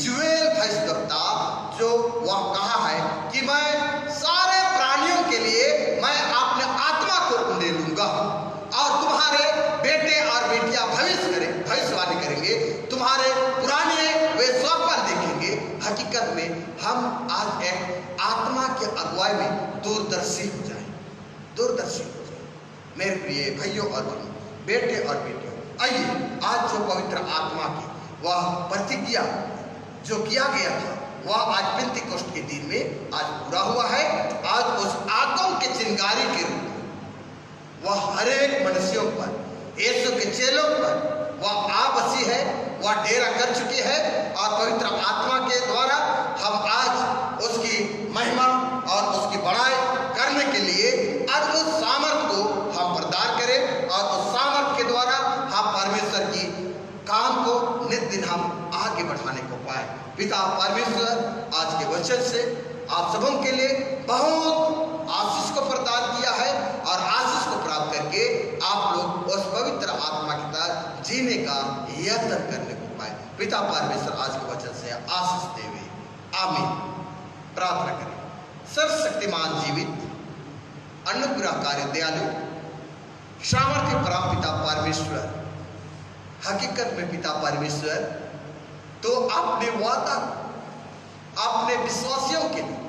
जुएल भविष्यवक्ता जो वह कहा है कि मैं सारे प्राणियों के लिए मैं अपने आत्मा को उंडे लूंगा, और तुम्हारे बेटे और बेटियां भविष्यवाणी करेंगे, तुम्हारे पुराने वे स्वप्न देखेंगे। हकीकत में हम आज एक आत्मा के अगुवाई में दूरदर्शी हो जाए। मेरे प्रिय भाइयों और बहनों, बेटे और बेटियों, आइए आज जो पवित्र आत्मा की वह प्रतिज्ञा जो किया गया था वह आज पेंतीकोस्ट के दिन में आज पूरा हुआ है। आज उस आगम के चिंगारी के रूप में वह हर एक मनुष्यों पर, यीशु के चेलों पर वह आ बसी है, वह डेरा कर चुकी है, और पवित्र आत्मा के द्वारा हम आज उसकी महिमा और उसकी बड़ाई करने के लिए आज उस सामर्थ को हम प्रदान करें, और उस सामर्थ के द्वारा हम परमेश्वर की काम को नित दिन हम आगे बढ़ाने को पाए। पिता परमेश्वर आज के वचन से आप सबों के लिए बहुत आशीष को प्रदान किया है, और आशीष को प्राप्त करके आप लोग उस पवित्र आत्मा की तरह जीने का यत्न करने को पाए। पिता परमेश्वर आज के वचन से आशीष देवे, आमीन। प्रार्थना करें। सर्वशक्तिमान जीवित अनुग्रहकारी दयालु सामर्थ्य परम पिता परमेश्वर, हकीकत में पिता परमेश्वर तो आपने वादा अपने विश्वासियों के लिए,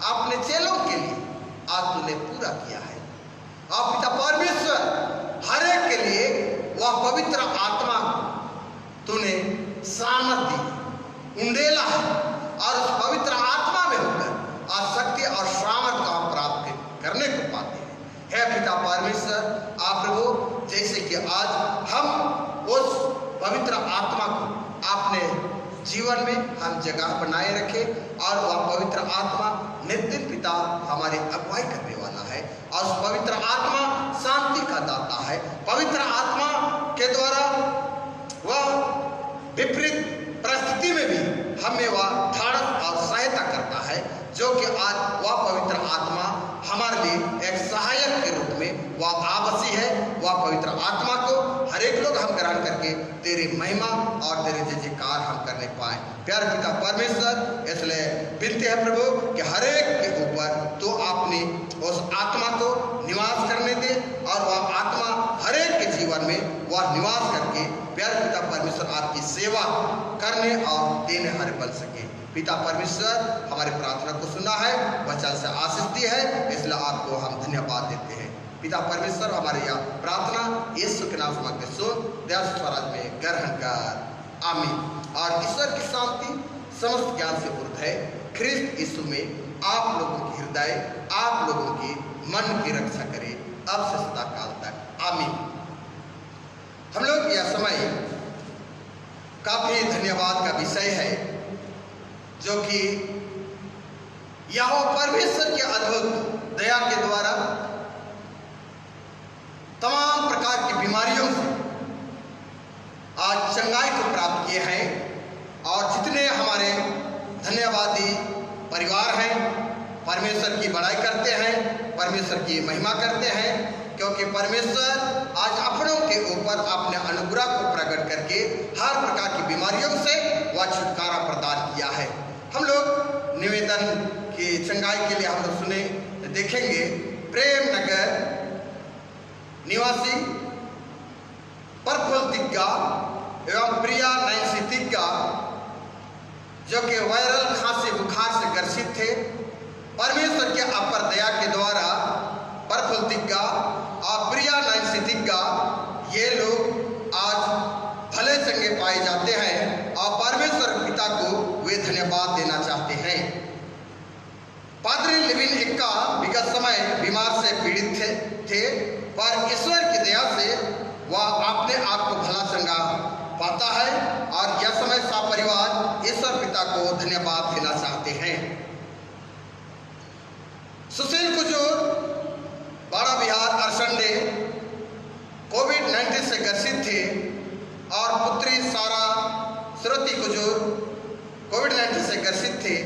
अपने चेलों के लिए आज तूने पूरा किया है। और पिता परमेश्वर हर एक के लिए वह पवित्र आत्मा तूने सामर्थ दी, उंडेला है, और उस पवित्र आत्मा में होकर आज शक्ति और सामर्थ का हम प्राप्त करने को पाते हैं। हे पिता परमेश्वर, आप प्रभु जैसे कि आज हम उस पवित्र आत्मा को अपने जीवन में हम जगह बनाए रखें और वह पवित्र आत्मा नित्य पिता हमारी अगुवाई करने वाला है और उस पवित्र आत्मा शांति का दाता है। पवित्र आत्मा के द्वारा वह विपरीत परिस्थिति में भी हमें वह ढाढ़स और सहायता करता है, जो कि आज वह पवित्र आत्मा हमारे लिए एक सहायक के रूप में वह आवश्यक है। वह पवित्र आत्मा को हर एक लोग हम ग्रहण करके तेरी महिमा और तेरे जयकार हम करने पाए। प्यारे पिता परमेश्वर, इसलिए विनती है प्रभु कि हर एक के ऊपर तो आपने उस आत्मा को निवास करने दे और वह आत्मा हर एक के जीवन में वह निवास करके प्यारे पिता परमेश्वर आपकी सेवा करने और देने हर बन सके। पिता परमेश्वर हमारी प्रार्थना को सुना है, वचन से आशीष दी है, इसलिए आपको हम धन्यवाद देते हैं। पिता परमेश्वर हमारी यह प्रार्थना यीशु के नाम से मांगते सुन दया स्वराज में ग्रहण कर, आमीन। और ईश्वर की शांति समस्त ज्ञान से ऊर्ध्व है ख्रिस्त यीशु में आप लोगों के हृदय, आप लोगों के मन की रक्षा करे अब से सदा काल तक, आमीन। हम लोग यह समय काफी धन्यवाद का विषय है, जो कि यहोवा परमेश्वर के अद्भुत दया के द्वारा तमाम प्रकार की बीमारियों से आज चंगाई को प्राप्त किए हैं। और जितने हमारे धन्यवादी परिवार हैं, परमेश्वर की बड़ाई करते हैं, परमेश्वर की महिमा करते हैं, क्योंकि परमेश्वर आज अपनों के ऊपर अपने अनुग्रह को प्रकट करके हर प्रकार की बीमारियों से वह छुटकारा प्रदान किया है। हम लोग निवेदन की चंगाई के लिए हम लोग सुने देखेंगे प्रेम नगर निवासी प्रफुल्ल तिग्गा एवं प्रिया नैन्सी तिग्गा, जो कि वायरल खांसी बुखार से ग्रसित थे। परमेश्वर के अपर दया के द्वारा प्रफुल्ल तिग्गा और प्रिया नैन्सी तिग्गा ये लोग आज भले चंगे पाए जाते हैं और परमेश्वर पिता को वे धन्यवाद देना चाहते हैं। पादरी लिविन एक्का विगत समय बीमार से पीड़ित थे, पर ईश्वर की दया से वह अपने आप को भला चंगा पाता है और यह समय सपरिवार ईश्वर पिता को धन्यवाद देना चाहते हैं। सुशील कुजूर बड़ा बिहार अरसंडे कोविड-19 से ग्रसित थे और पुत्री सारा श्रुति कुजूर कोविड-19 से ग्रसित थे।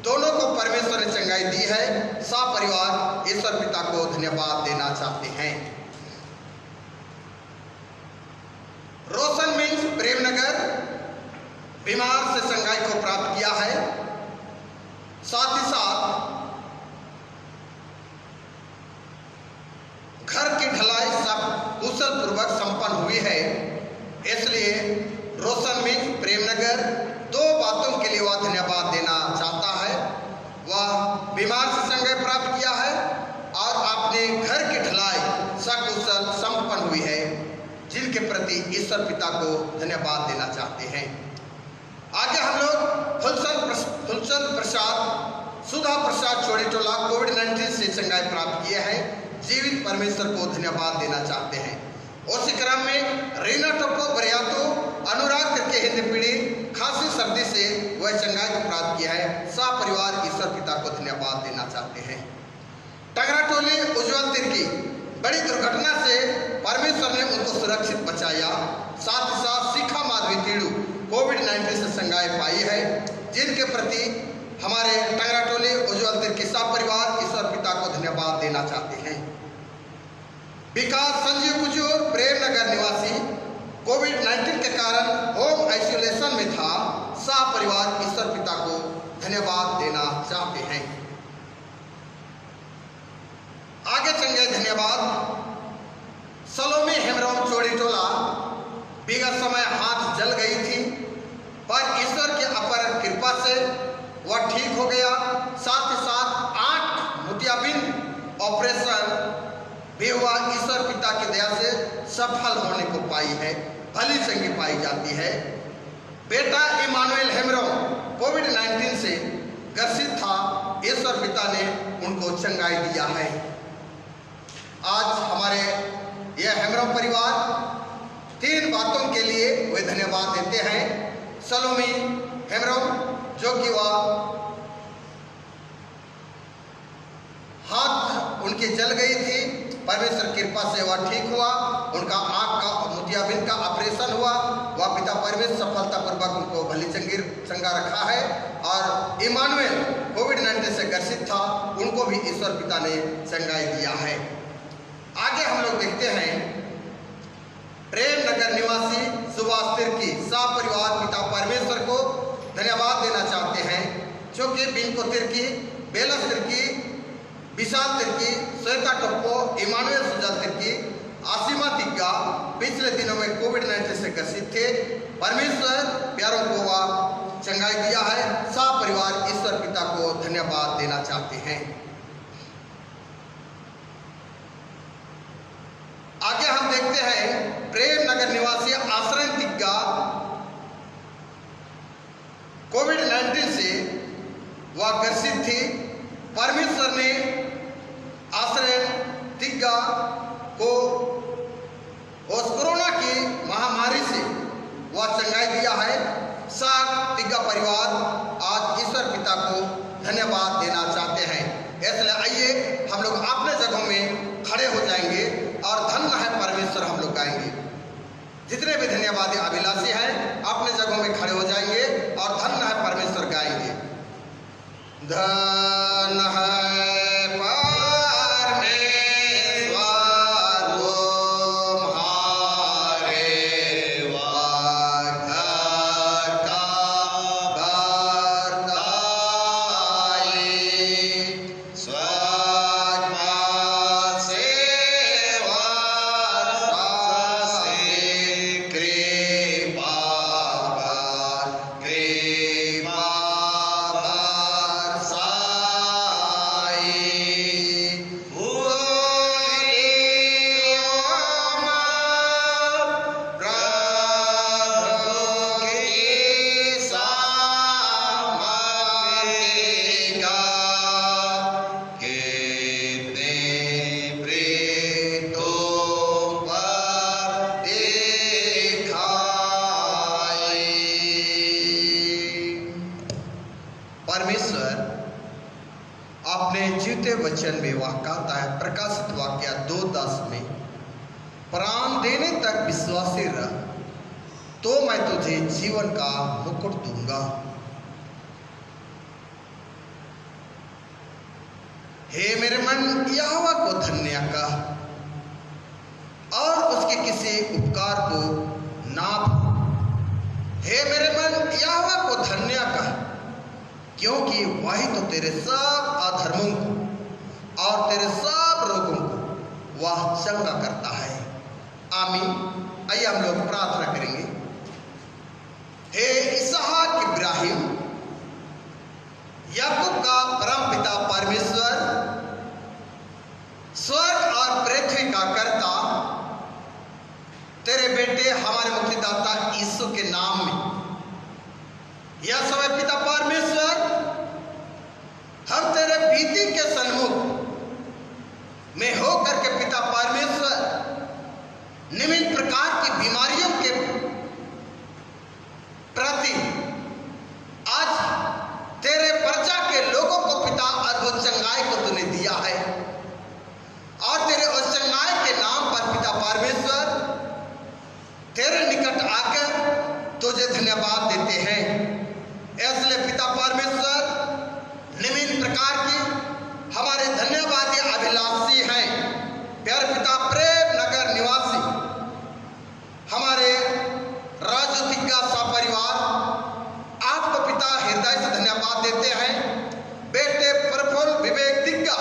दोनों को परमेश्वर ने चंगाई दी है। सपरिवार ईश्वर पिता को धन्यवाद देना चाहते हैं। रोशन मिंज प्रेमनगर बीमार से चंगाई को प्राप्त किया है। साथ ही साथ घर की ढलाई सब कुशल पूर्वक संपन्न हुई है, इसलिए रोशन मिंज प्रेमनगर दो बातों के लिए वह धन्यवाद देना चाहता है। वह बीमार से चंगाई प्राप्त किया है और अपने घर की ढलाई सकुशल संपन्न हुई है, जिनके प्रति ईश्वर पिता को धन्यवाद देना चाहते हैं। आगे हम लोग फुलचंद प्रसाद सुधा प्रसाद चोड़ीटोला कोविड-19 से चंगाई प्राप्त किए हैं, जीवित परमेश्वर को धन्यवाद देना चाहते हैं। उसी क्रम में रीना टोपो बरियातो अनुराग करके हिंदी पीढ़ी खांसी सर्दी से वह चंगाई को प्राप्त किया है। सपरिवार ईश्वर पिता को धन्यवाद देना चाहते हैं। टंगराटोली उज्जवल तिर्की बड़ी दुर्घटना से परमेश्वर ने उनको सुरक्षित बचाया। साथ ही साथ शिखा माधवी तीड़ू कोविड-19 से चंगाई पाई है, जिनके प्रति हमारे टंगराटोली उज्जवल तिर्की सपरिवार ईश्वर पिता को धन्यवाद देना चाहते हैं। विकास संजीव कुजूर प्रेमनगर निवासी कोविड-19 के कारण होम आइसोलेशन में था। सपरिवार ईश्वर पिता को धन्यवाद देना चाहते हैं। आगे चंगे धन्यवाद सलोमी हेमराम चोड़ीटोला विगत समय हाथ जल गई थी, पर ईश्वर के अपर कृपा से वह ठीक हो गया। साथ ही साथ 8 मोतियाबिंद ऑपरेशन भी हुआ, ईश्वर पिता की दया से सफल होने को पाई है, भली चंगी पाई जाती है। बेटा इमानुएल हेमराम कोविड-19 से ग्रसित था, ईश्वर पिता ने उनको चंगाई दिया है। आज हमारे यह हेम्ब्रम परिवार 3 बातों के लिए वे धन्यवाद देते हैं। सलोमी हेम्ब्रम, जो कि वह हाथ उनकी जल गई थी, परमेश्वर की कृपा से वह ठीक हुआ। उनका आँख का मोतियाबिंद का ऑपरेशन हुआ, वह पिता परमेश्वर सफलतापूर्वक उनको भली चंगा रखा है। और इमानुएल कोविड-19 से ग्रसित था, उनको भी ईश्वर पिता ने चंगाई दिया है। आगे हम लोग देखते हैं, प्रेम नगर निवासी सुभाष तिर्की सपरिवार पिता परमेश्वर को धन्यवाद देना चाहते हैं, जो कि बिनको तिर्की, बेलस तिर्की, विशाल तिर्की, श्वेता टोप्पो, इमानुएल सुजाल तिर्की, आसिमा तिग्गा पिछले दिनों में कोविड-19 से ग्रसित थे। परमेश्वर प्यारों को वह चंगाई दिया है। सपरिवार ईश्वर पिता को धन्यवाद देना चाहते हैं। आगे हम देखते हैं, प्रेम नगर निवासी आश्रय तिग्गा कोविड-19 से वह ग्रसित थी। परमेश्वर ने आश्रय तिग्गा को उस कोरोना की महामारी से वह चंगाई दिया है। साग तिग्गा परिवार आज ईश्वर पिता को धन्यवाद देना चाहते हैं। इसलिए आइए हम लोग अपने जगहों में खड़े हो जाएंगे और धन्य है परमेश्वर हम लोग गाएंगे। जितने भी धन्यवादी अभिलाषी हैं अपने जगहों में खड़े हो जाएंगे और धन्य है परमेश्वर गाएंगे। धन्य है परमेश्वर अपने जीते वचन में वह कहता है, प्रकाशित वाक्य 2:10 में, प्राण देने तक विश्वासी रह तो मैं तुझे जीवन का मुकुट दूंगा। हे मेरे मन यहोवा को धन्य कह और उसके किसी उपकार को ना भूल। हे मेरे मन यहोवा को धन्य कह, क्योंकि वही तो तेरे सब अधर्मों को और तेरे सब रोगों को वह चंगा करता है। आमीन। आइए हम लोग प्रार्थना करेंगे। हे इसहाक, इब्राहिम, याकूब का परम पिता परमेश्वर, स्वर्ग और पृथ्वी का कर्ता, तेरे बेटे हमारे मुक्तिदाता यीशु के नाम में यह समय पिता परमेश्वर हम तेरे भीति के सन्मुख में होकर के पिता परमेश्वर निम्न प्रकार की बीमारियों के प्रति आज तेरे प्रजा के लोगों को पिता अद्भुत चंगाई को तूने दिया है और तेरे उस चंगाई के नाम पर पिता परमेश्वर तेरे निकट आकर तुझे धन्यवाद देते हैं। इसलिए पिता परमेश्वर निम्न प्रकार की हमारे धन्यवादी अभिलाषी हैं। प्यारे पिता, प्रेम नगर निवासी हमारे राजू तिग्गा सपरिवार आपको पिता हृदय से धन्यवाद देते हैं। बेटे प्रफुल्ल विवेक तिग्गा,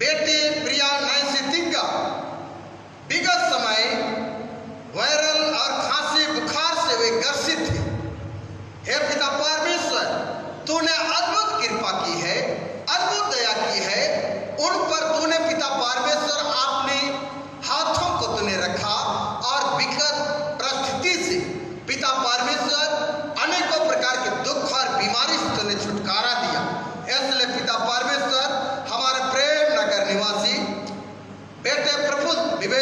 बेटी प्रिया नैन्सी तिग्गा विगत समय वायरल और खांसी बुखार से वे ग्रसित थे। हे पिता परमेश्वर, तूने अद्भुत कृपा की है, अद्भुत दया की है उन पर। तूने पिता परमेश्वर अपने हाथों को तूने रखा और विकट परिस्थिति से पिता परमेश्वर अनेकों प्रकार के दुख और बीमारी से तूने छुटकारा दिया। इसलिए पिता परमेश्वर हमारे प्रेम नगर निवासी बेटे प्रफुल्ल विवेक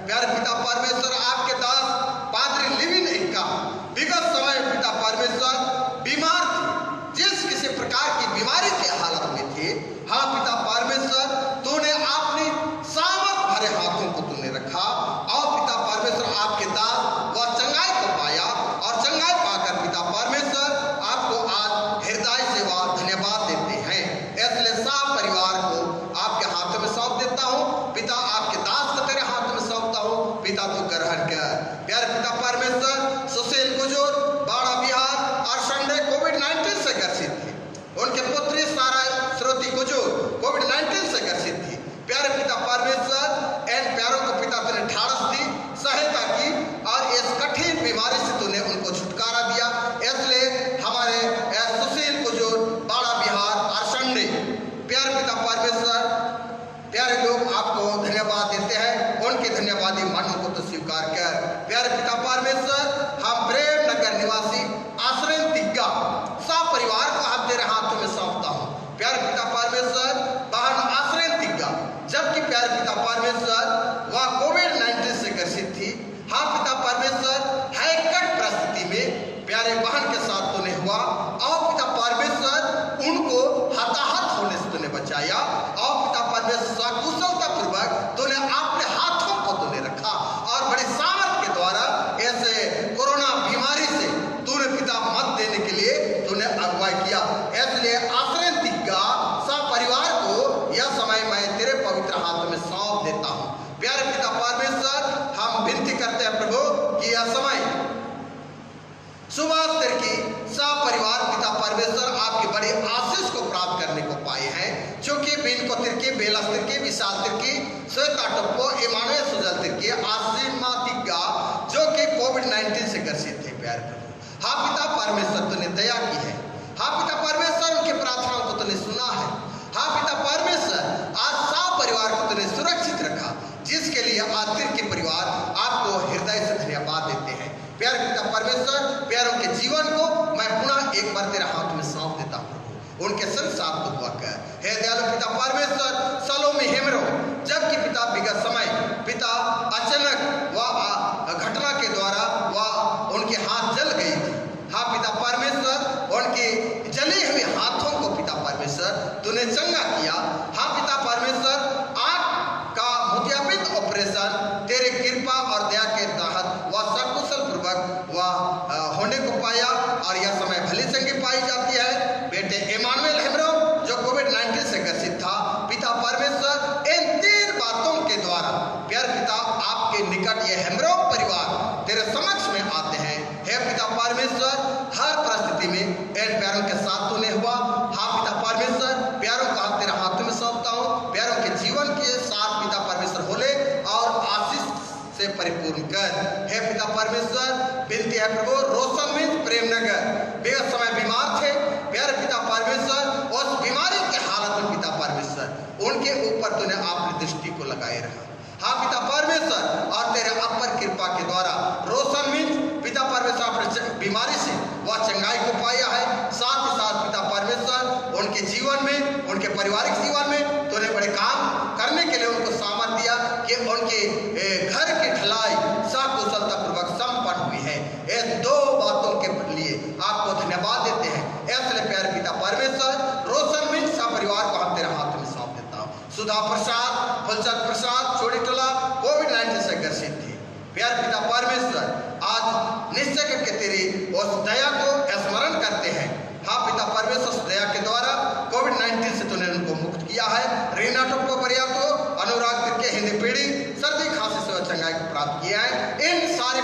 प्यारे पिता परमेश्वर, आपके दास पादरी लिविन एक्का विगत समय पिता परमेश्वर बीमार थे, जिस किसी प्रकार की बीमारी के हालत में थे। हाँ पिता परमेश्वर, तूने अपने सामर्थ भरे हाथों को तूने रखा और पिता परमेश्वर आपके दास वह चंगाई को पाया और चंगाई पाकर पिता परमेश्वर आपको आज हृदय से वह धन्यवाद देते हैं। इसलिए सब परिवार को आपके हाथों में सौंप देता हूँ पिता, आपके दास को तेरे हाथों में सौंपता हूँ पिता, तू ग्रहण कर। प्यारे पिता परमेश्वर, सुशील गुजूर बाड़ा बिहार और संडे कोविड-19 से ग्रसित थे। उनके पुत्री सारा श्रोती गुजूर कोविड-19 से ग्रसित थी। प्यारे पिता परमेश्वर, इन प्यारों को पिता तूने ढाढ़स दी, सहायता की और इस कठिन बीमारी से तूने उनको छुटकारा दिया। इसलिए हमारे सुशील गुजूर बाड़ा बिहार और संडे प्यारे पिता परमेश्वर, प्यारे लोग आपको धन्यवाद देते हैं, उनके धन्यवादी मनों को तो स्वीकार कर। प्यारे पिता परमेश्वर, हम प्रेम नगर निवासी आश्रय तिग्गा सब परिवार को आप तेरे हाथों में सौंपता हूँ। प्यारे पिता परमेश्वर, बहन आश्रय तिग्गा, जबकि प्यारे पिता परमेश्वर वह कोविड-19 से ग्रसित थी। हाँ पिता परमेश्वर, हैकट परिस्थिति में प्यारे बहन के साथ तूने हुआ और पिता परमेश्वर उनको हताहत होने से तूने बचाया और पिता परमेश्वर कुशलता पूर्वक तूने अपने हाथों को तूने रखा और बड़ी सामर्थ के द्वारा ऐसे कोरोना बीमारी से तूने पिता मत देने के लिए तूने अगुवाई किया। इसलिए आश्रय तिग्गा सब परिवार को यह समय मैं तेरे पवित्र हाथों में सौंप देता हूँ। प्यारे पिता परमेश्वर, हम विनती करते हैं प्रभु कि यह समय सुबह तिरकी सब परिवार पिता परमेश्वर आपकी बड़ी आशीष को प्राप्त करने को पाए हैं, क्योंकि बिन को तिरकी, बेलस तिरकी, विशाल तिरकी, श्वेता टप्पो, इमानुएल सुजल तिरकी, आसीमा तिग्गा जो कि कोविड-19 से ग्रसित थे। प्यारे प्रभु, हाँ पिता परमेश्वर तूने दया की है। हाँ पिता परमेश्वर, उनकी प्रार्थनाओं को तूने सुना है। हाँ पिता परमेश्वर, आज सब परिवार को तूने सुरक्षित रखा, जिसके लिए आज तिरकी परिवार आपको हृदय से धन्यवाद देते हैं। प्यारे पिता परमेश्वर, प्यारों के जीवन को मैं पुनः एक बार तेरे हाथ में सौंप देता हूँ, उनके संग साथ तो हुआ कर। हे दयालु पिता परमेश्वर, सलोमी हेमरो, जबकि पिता विगत समय पिता अचानक वह घटना के द्वारा वह उनके हाथ जल गई थी। हाँ पिता परमेश्वर, उनके जले हुए हाथों को पिता परमेश्वर तूने चंगा किया। हाँ पिता परमेश्वर, आँख का मोतियाबिंद ऑपरेशन तेरे कृपा और दया के तहत वह सकुशल पूर्वक वह होने को पाया और यह समय भली चंगी पाई जाती है। बेटे इमानुएल हेमरो जो कोविड-19 से ग्रसित था, पिता परमेश्वर इन 3 बातों के द्वारा प्यारे पिता आपके निकट ये हेमरो परिवार तेरे समक्ष में आते हैं। हे पिता परमेश्वर, हर परिस्थिति में इन प्यारों के साथ तूने हुआ। हाँ पिता परमेश्वर, प्यारों को आप तेरे हाथों में सौंपता हूँ। प्यारों के जीवन के साथ पिता परमेश्वर होले और आशीष से परिपूर्ण कर। हे पिता परमेश्वर, विनती है प्रभु, रोशन मिंज प्रेमनगर बेगत समय बीमार थे। प्यारे पिता परमेश्वर, उस बीमारी के हालत में पिता परमेश्वर उनके ऊपर तूने अपनी दृष्टि को लगाए रखा। हाँ पिता परमेश्वर, और तेरे अपर कृपा के द्वारा रोशन मिंज पिता परमेश्वर अपने बीमारी से वह चंगाई को पाया है। साथ ही साथ पिता परमेश्वर उनके जीवन में, उनके पारिवारिक जीवन में तूने बड़े काम करने के लिए उनको सामर्थ दिया कि उनके घर की ढलाई सकुशलता पूर्वक संपन्न हुई है। इन 2 बातों के लिए आपको धन्यवाद देते हैं। इसलिए प्यारे पिता परमेश्वर, रोशन मिंज सब परिवार को हम तेरे हाथ में सौंप देता हूँ। सुधा प्रसाद, फुलचंद प्रसाद, छोड़ी टोला कोविड-19 से ग्रसित थी। प्यारे पिता परमेश्वर, आज निश्चय करके तेरी उस दया को स्मरण करते हैं। हाँ पिता परमेश्वर, उस दया के द्वारा कोविड-19 से तूने उनको मुक्त किया है। रीना टप्पो बरियातो, अनुराग तिरके, हिंदी पीढ़ी, सर्दी खांसी से चंगाई को प्राप्त किया है। इन सारे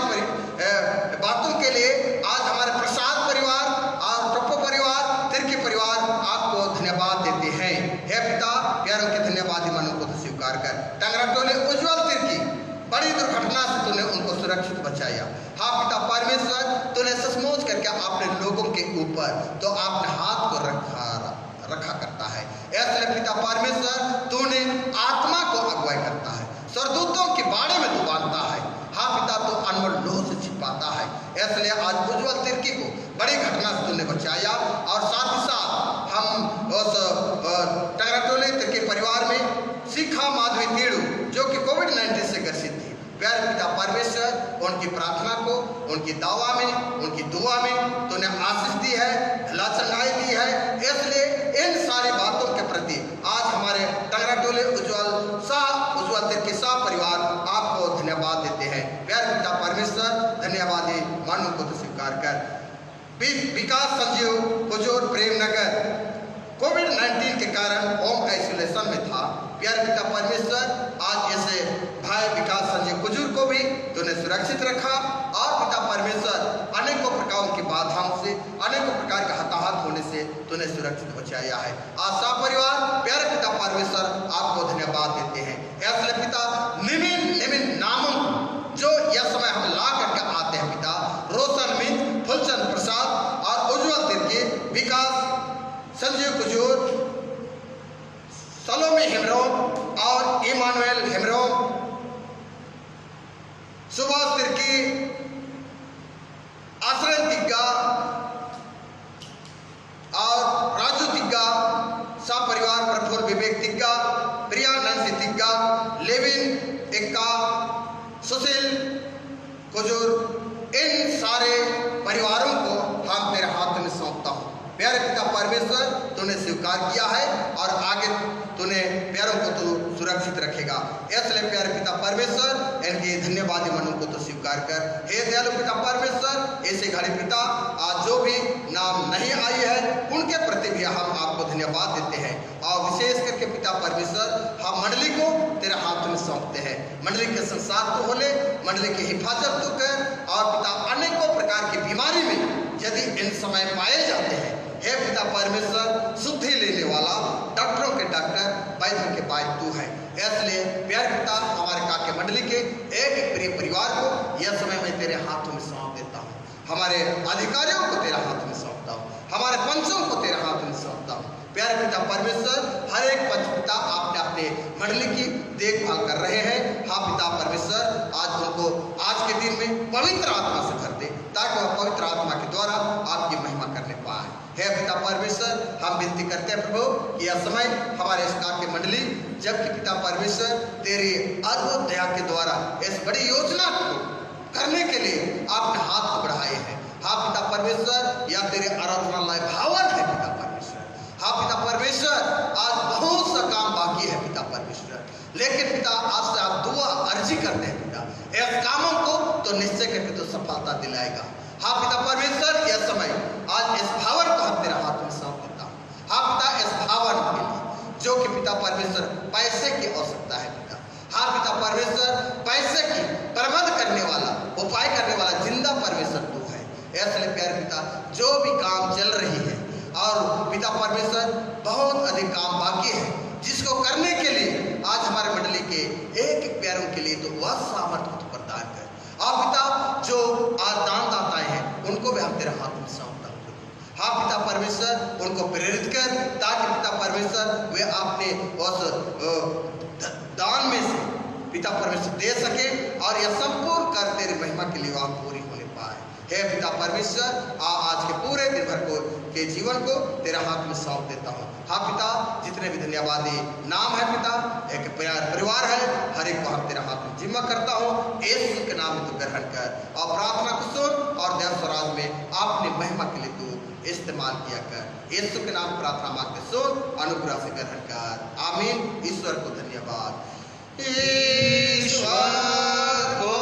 बातों के लिए आज हमारे प्रसाद परिवार और टप्पो परिवार, तिरकी परिवार आपको धन्यवाद देते हैं। हे पिता, प्यारों के धन्यवादी मनों को तो स्वीकार कर। टंगरा टोले उज्जवल तिरकी बड़ी दुर्घटना से तूने उनको सुरक्षित बचाया। हाँ पिता परमेश्वर, तूने सचमुच करके अपने लोगों के ऊपर तो अपने हाथ को रखा करता है। इसलिए पिता परमेश्वर, तूने आत्मा को अगुवाई करता है, स्वर्गदूतों के बारे में तू बांधता है। हाँ पिता, तू अनमोल लोह से छिपाता है। इसलिए आज उज्जवल तिरकी को बड़ी घटना से तूने बचाया और साथ ही साथ हम उस टंगरा टोले तिरकी परिवार में शिखा माधवी तीड़ू जो कि कोविड-19 से ग्रसित थी। प्यारे पिता परमेश्वर उनकी प्रार्थना को, उनकी दावा में, उनकी दुआ में तूने आशीष दी है, भला चंगाई दी है। इसलिए इन सारी बातों के प्रति आज हमारे टंगरा टोले उज्जवल तिर्की शाह परिवार आपको धन्यवाद देते हैं। प्यारे पिता परमेश्वर धन्यवादी मानव को तो स्वीकार कर। विकास संजीव कुजूर प्रेमनगर कोविड-19 के कारण होम आइसोलेशन में था। प्यारे पिता परमेश्वर आज ऐसे भाई विकास संजीव कुजूर को भी तूने सुरक्षित रखा और पिता परमेश्वर अनेकों प्रकारों की बाधाओं से, अनेकों प्रकार के हताहत होने से तूने सुरक्षित बचाया है। आशा परिवार प्यारे पिता परमेश्वर आपको धन्यवाद देते हैं। ऐसे पिता निमिन नामों जो यह समय हम ला करके आते हैं पिता, रोशन मिंद, फुलचंद प्रसाद और उज्जवल तिर्की, विकास संजीव कुजूर, सलोमी हेमरोम और इमानुएल हेमरोम, सुभाष तिर्की, आश्रय तिग्गा और राजू तिग्गा, शाह परिवार प्रफुल्ल विवेक तिग्गा, प्रिया नंसी तिग्गा, लेविन एक्का, सुशील कुजूर, इन सारे परिवारों को हम तेरे हाथ में सौंपता हूँ। प्यारे पिता परमेश्वर तूने स्वीकार किया है और आगे तूने प्यारों को तू सुरक्षित रखेगा। इसलिए प्यारे पिता परमेश्वर इनके धन्यवादी मनों को तो स्वीकार कर। हे दयालु पिता परमेश्वर ऐसे घड़ी पिता आज जो भी नाम नहीं आई है उनके प्रति भी हम आपको धन्यवाद देते हैं और विशेष करके पिता परमेश्वर हम मंडली को तेरे हाथ में सौंपते हैं। मंडली के संसार तो होले, मंडली की हिफाजत तो कर और पिता अनेकों प्रकार की बीमारी में यदि इन समय पाए जाते हैं, हे पिता परमेश्वर शुद्धि लेने वाला, डॉक्टरों के डॉक्टर, वैद्यों के वैद्य तू है। इसलिए प्यारे पिता हमारे काके मंडली के एक प्रिय परिवार को यह समय मैं तेरे हाथों में सौंप देता हूँ। हमारे अधिकारियों को तेरे हाथ में सौंपता हूँ, हमारे पंचों को तेरे हाथ में सौंपता हूँ। प्यारे पिता परमेश्वर हर एक पंच पिता आपने अपने मंडली की देखभाल कर रहे हैं। हाँ पिता परमेश्वर आज उनको आज के दिन में पवित्र आत्मा से भर दे ताकि वह पवित्र आत्मा के द्वारा आपकी महिमा करने पाए। हे पिता परमेश्वर हम विनती करते हैं प्रभु कि यह समय हमारे इस काके मंडली जबकि पिता परमेश्वर तेरी अद्भुत दया के द्वारा इस बड़ी योजना को करने के लिए आपने हाथ को बढ़ाए हैं। हाँ पिता परमेश्वर यह तेरे आराधनालय भवन है पिता परमेश्वर। हाँ पिता परमेश्वर आज बहुत सा काम बाकी है पिता परमेश्वर, लेकिन पिता आज से आप दुआ अर्जी करते हैं पिता इस कामों को तो निश्चय करके तो सफलता दिलाएगा। हाँ पिता परमेश्वर यह समय आज इस भवन को हम तेरे हाथ में सौंप देता हूँ। हाँ पिता इस भवन के लिए जो कि पिता परमेश्वर पैसे की आवश्यकता है पिता, हाँ पिता परमेश्वर पैसे की प्रबंध करने वाला, उपाय करने वाला जिंदा परमेश्वर तू है। इसलिए प्यारे पिता जो भी काम चल रही है और पिता परमेश्वर बहुत अधिक काम बाकी है जिसको करने के लिए आज हमारे मंडली के एक एक प्यारों के लिए तो वह सामर्थ्य तो प्रदान कर। और पिता जो आज दान दाताएं हैं उनको भी हम तेरे हाथ में सौंपता हूँ। हाँ पिता परमेश्वर उनको प्रेरित कर ताकि पिता परमेश्वर वे अपने उस दान में से पिता परमेश्वर दे सके और यह संपूर्ण कर तेरी महिमा के लिए वह पूरी होने पाए। हे पिता परमेश्वर आज के पूरे दिन भर को के जीवन को तेरा हाथ में सौंप देता हूँ। हाँ पिता जितने भी धन्यवादी नाम है पिता एक परिवार है हर एक को हम तेरा हाथ में जिम्मा करता हूँ। यीशु के नाम में तू ग्रहण कर और प्रार्थना को सुन और देव स्वराज में अपनी महिमा के लिए तू इस्तेमाल किया कर। यीशु के नाम प्रार्थना मांगते सुन अनुग्रह से ग्रहण कर। आमीन। ईश्वर को धन्यवाद। ईश्वर को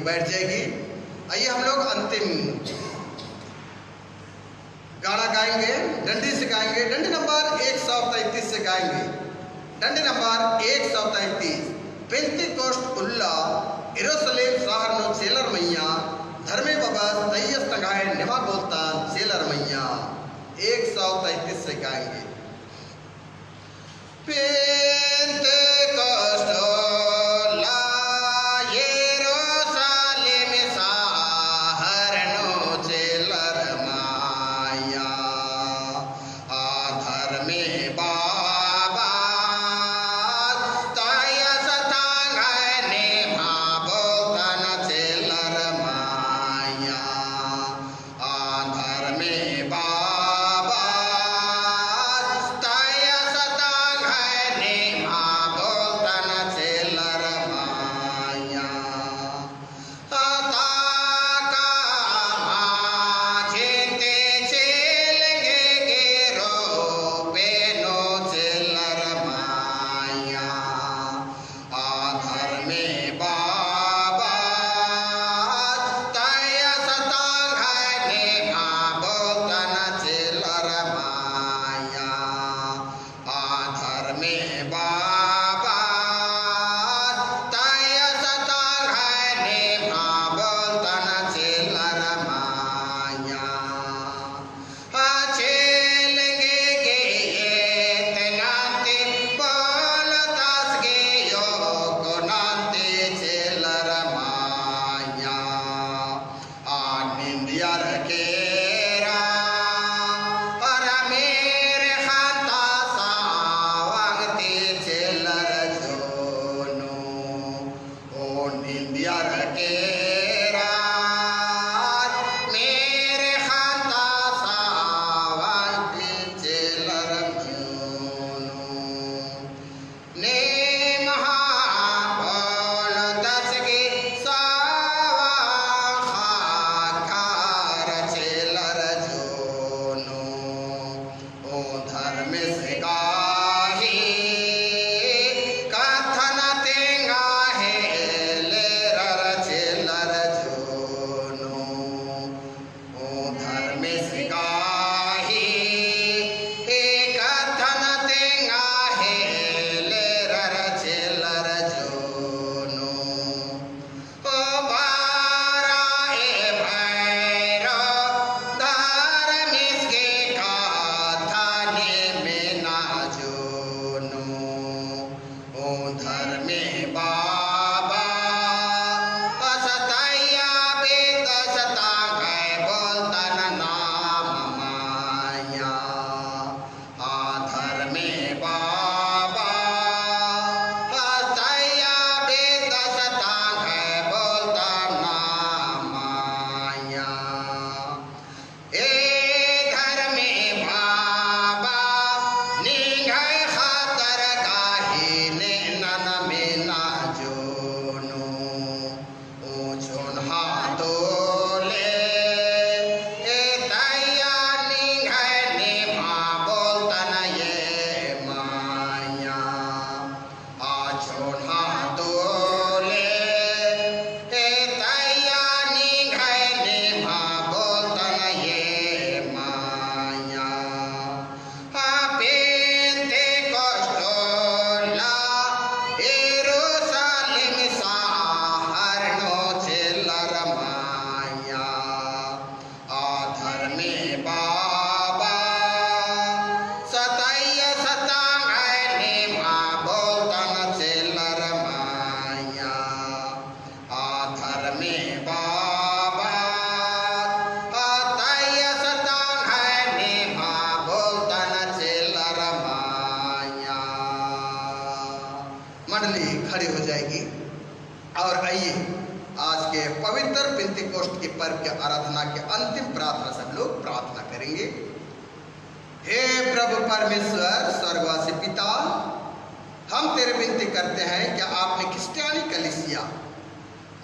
बैठ जाएगी। आइए हम लोग अंतिम गाना गाएंगे, डंडी से गाएंगे। डंडी नंबर 133 से गाएंगे। डंडी नंबर 133। पेंतिकोस्ट उल्ला यरूशलेम शहर नो चेलर मैया धर्मे बबस तैयस तंगाए निमा बोलतान चेलर मैया। 133 से गाएंगे। पेंतिकोस्ट उल्ला यरूशलेम शहर नो चेलर माया धर्मे बाबा तैयस तंगाए निमा बोलतान चेलर माया धर्मे बाबा तैयस तंगाए निमा बोलतान चेलर माया ताका माझे चेलगे गेरो पेनो चेलर माया धर्मे बाबा तैयस तंगाए निमा बोलतान चेलर माया धर्मे बाबा तैयस तंगाए निमा बोलतान चेलर माया चेलगे गे तेनाते बोलतास गे यो कोनाते चेलर माया निंदियर केरा और मेरे खाता सावंगते चेलर जोनो ओ निंदियर केरा मेरे खाता सावंगते चेलर जोनो ने महाबल दसगे सावा खाकार चेलर जोनो ओ धर्म से गाही कथन तेंगा है लेरर चेलर जोनो ओ धर्म से गाही कथन तेंगा है लेरर चेलर जोनो ओ बारा ए भैरो धर्मिस के कथने में ना जोनो ओ धर्मे बाबा असतैया बेदसता गए बोलतन नाम माया धर्मे बाबा असतैया बेदसता गए बोलतन नाम माया ए धर्मे बाबा निघय खातर गाही ने नन में ना जोनो ओ जोन हाथो ले तैया निघय ने बोलतन ये माया जोन हाथो ले तैया निघय ने बोलतन ये माया पेंतिकोस्ट उल्ला यरूशलेम शहर नो चेलर माया धर्मे बाबा तैयस तंगाए निमा बोलतान चेलर माया धर्मे बाबा तैयस तंगाए निमा बोलतान चेलर माया। मंडली खड़ी हो जाएगी और आइए आज के पवित्र पेंतिकोस्ट के पर्व के आराधना के अंतिम प्रार्थना सब लोग प्रार्थना करेंगे। हे प्रभु परमेश्वर स्वर्गवासी पिता, हम तेरे विनती करते हैं कि आपने क्रिस्टियानी कलीसिया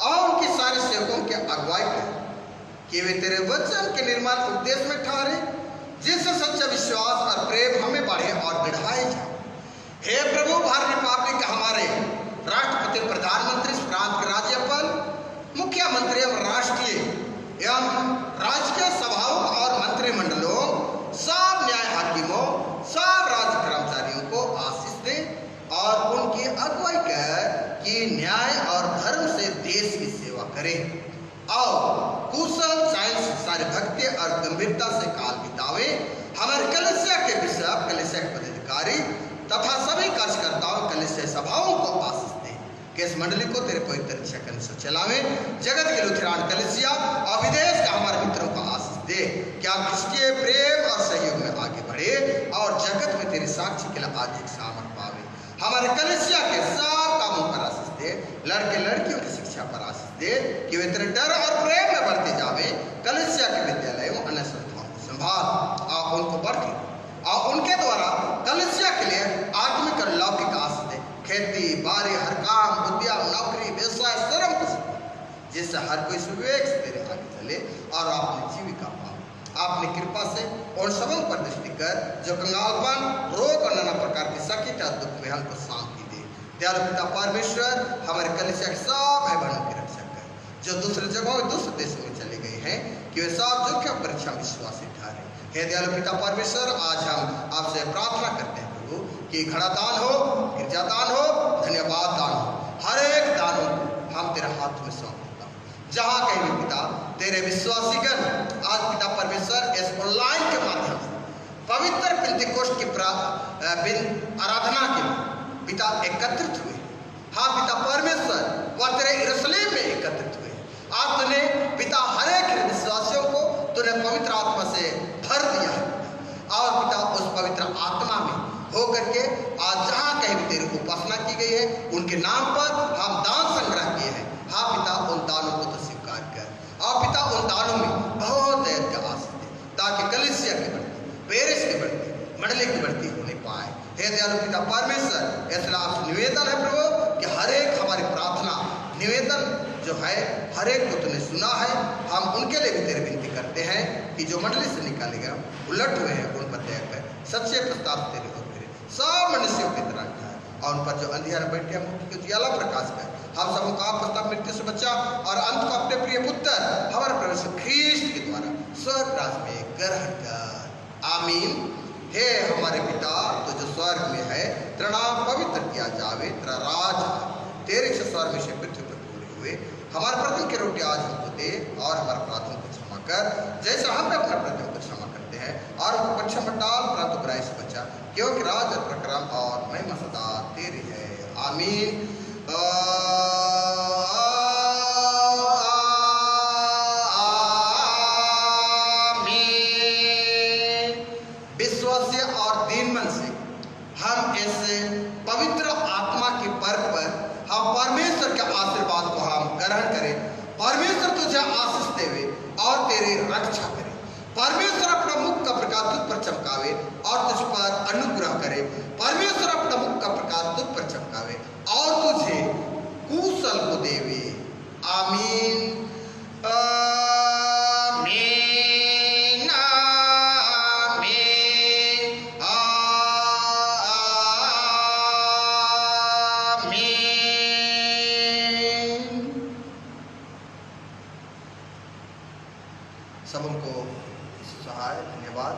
और उनके सारे सेवकों की अगुवाई कर कि वे तेरे वचन के निर्माण उपदेश में ठहरे, जिससे सच्चा विश्वास और प्रेम हमें बढ़े और बढ़ाए जाए। हे प्रभु, भारत रिपब्लिक के हमारे राष्ट्रपति, प्रधानमंत्री, प्रांत के राज्यपाल, मुख्यमंत्री और राष्ट्रीय धर्म से देश की सेवा करें और कुशल साइंस सारे भक्ति और गंभीरता से काल बितावे। हमारे कलीसिया के बिशप, कलीसिया के पदाधिकारी तथा सभी कार्यकर्ताओं कलीसिया सभाओं को आशीष दे कि इस मंडली को तेरे पवित्र इच्छा के अनुसार चलावे। जगत के लुथेरान कलीसिया और विदेश के हमारे मित्रों को आशीष दे कि आप क्रिस्तीय प्रेम और सहयोग में आगे बढ़े और जगत में तेरे साक्षी के लिए अधिक सामर्थ पावे। हमारे कलीसिया के सब कामों पर आशीष दे। लड़के लड़कियों की शिक्षा पर आशीष दे कि वे तेरे डर और प्रेम में बढ़ते जावे। कलीसिया के विद्यालयों अन्य संस्थाओं को संभाल और उनको बढ़े और उनके द्वारा कलीसिया के लिए आत्मिक और लौकिक आशीष दे। खेती बाड़ी, हर काम, उद्योग, नौकरी, व्यवसाय, श्रम जिससे हर कोई सुविवेक से तेरे आगे चले और अपनी जीविका पाए। आपने कृपा से उन सबों पर दृष्टि कर जो कंगालपन, रोग और नाना प्रकार की सकित और दुख में हमको शांति दे। दयालु पिता परमेश्वर, हमारे कलीसिया के सब भाई बहनों की रक्षा कर जो दूसरे जगहों दूसरे देशों में चले गए हैं कि वे सब जोखिम परीक्षा में विश्वासी ठहरे। हे दयालु पिता परमेश्वर, आज हम आपसे प्रार्थना करते हैं प्रभु कि घड़ा दान हो, गिरजा दान हो, धन्यवाद दान हो, हर एक दानों को हम तेरे हाथ में सौंप देता हूं। जहां कहीं भी पिता तेरे विश्वासीगण आज पिता परमेश्वर इस ऑनलाइन के माध्यम से पवित्र पेंतिकोस्ट की आराधना के लिए पिता एकत्रित हुए। हाँ पिता परमेश्वर, वह तेरे यरूशलेम में एकत्रित हुए। आज तूने पिता हर एक विश्वासियों को तूने पवित्र आत्मा से भर दिया है और पिता उस पवित्र आत्मा में होकर के आज जहाँ कहीं भी तेरी उपासना की गई है उनके नाम पर हम दान संग्रह किए हैं। हाँ पिता, उन दानों को तो स्वीकार कर और पिता उन दानों में बहुत दया का आशीष दे ताकि कलीसिया की बढ़ती, पेरिस की बढ़ती, मंडली की बढ़ती होने पाए। हे दयालु पिता परमेश्वर, इसलिए आपसे निवेदन है प्रभु कि हर एक हमारी प्रार्थना निवेदन जो है हर एक को तूने सुना है। हम उनके लिए भी तेरे विनती करते हैं कि जो मंडली से निकाले गए उलट हुए हैं उन पर दया कर, सच्चे प्रस्ताव तेरे हो फिरे सब मनुष्यों की तरह है और उन पर जो अंधियार बैठे हैं मुक्ति के उजियाला प्रकाश कर। हम सबों का प्रस्ताव मृत्यु से बचा और अंत को अपने प्रिय पुत्र हमारे प्रभु यीशु ख्रीस्त के द्वारा स्वर्ग राज में ग्रहण कर। आमीन। हे हमारे पिता तो जो स्वर्ग में है, तेरा नाम पवित्र किया जावे, तेरा राज तेरे से स्वर्ग में से पृथ्वी पर पूरे हुए। हमारे प्रतिदिन की रोटी आज हमको दे और हमारे अपराधों को क्षमा कर जैसे हम अपने अपराधों को क्षमा करते हैं और हमको परीक्षा में डाल परंतु बुराई से बचा, क्योंकि राज और प्रक्रम और महिमा सदा तेरी है। आमीन। विश्वासी और दीन मन से हम इस पवित्र आत्मा के पर्व पर हम परमेश्वर के आशीर्वाद को हम ग्रहण करें। परमेश्वर तुझे आशीष देवे और तेरी रक्षा करे। परमेश्वर अपना मुख का प्रकाश तुझ पर चमकावे और तुझ पर अनुग्रह करे। परमेश्वर अपना मुख का प्रकाश तुझ पर चमकावे और तुझे कुशल को देवे। आमीन। सबों को सहाय धन्यवाद।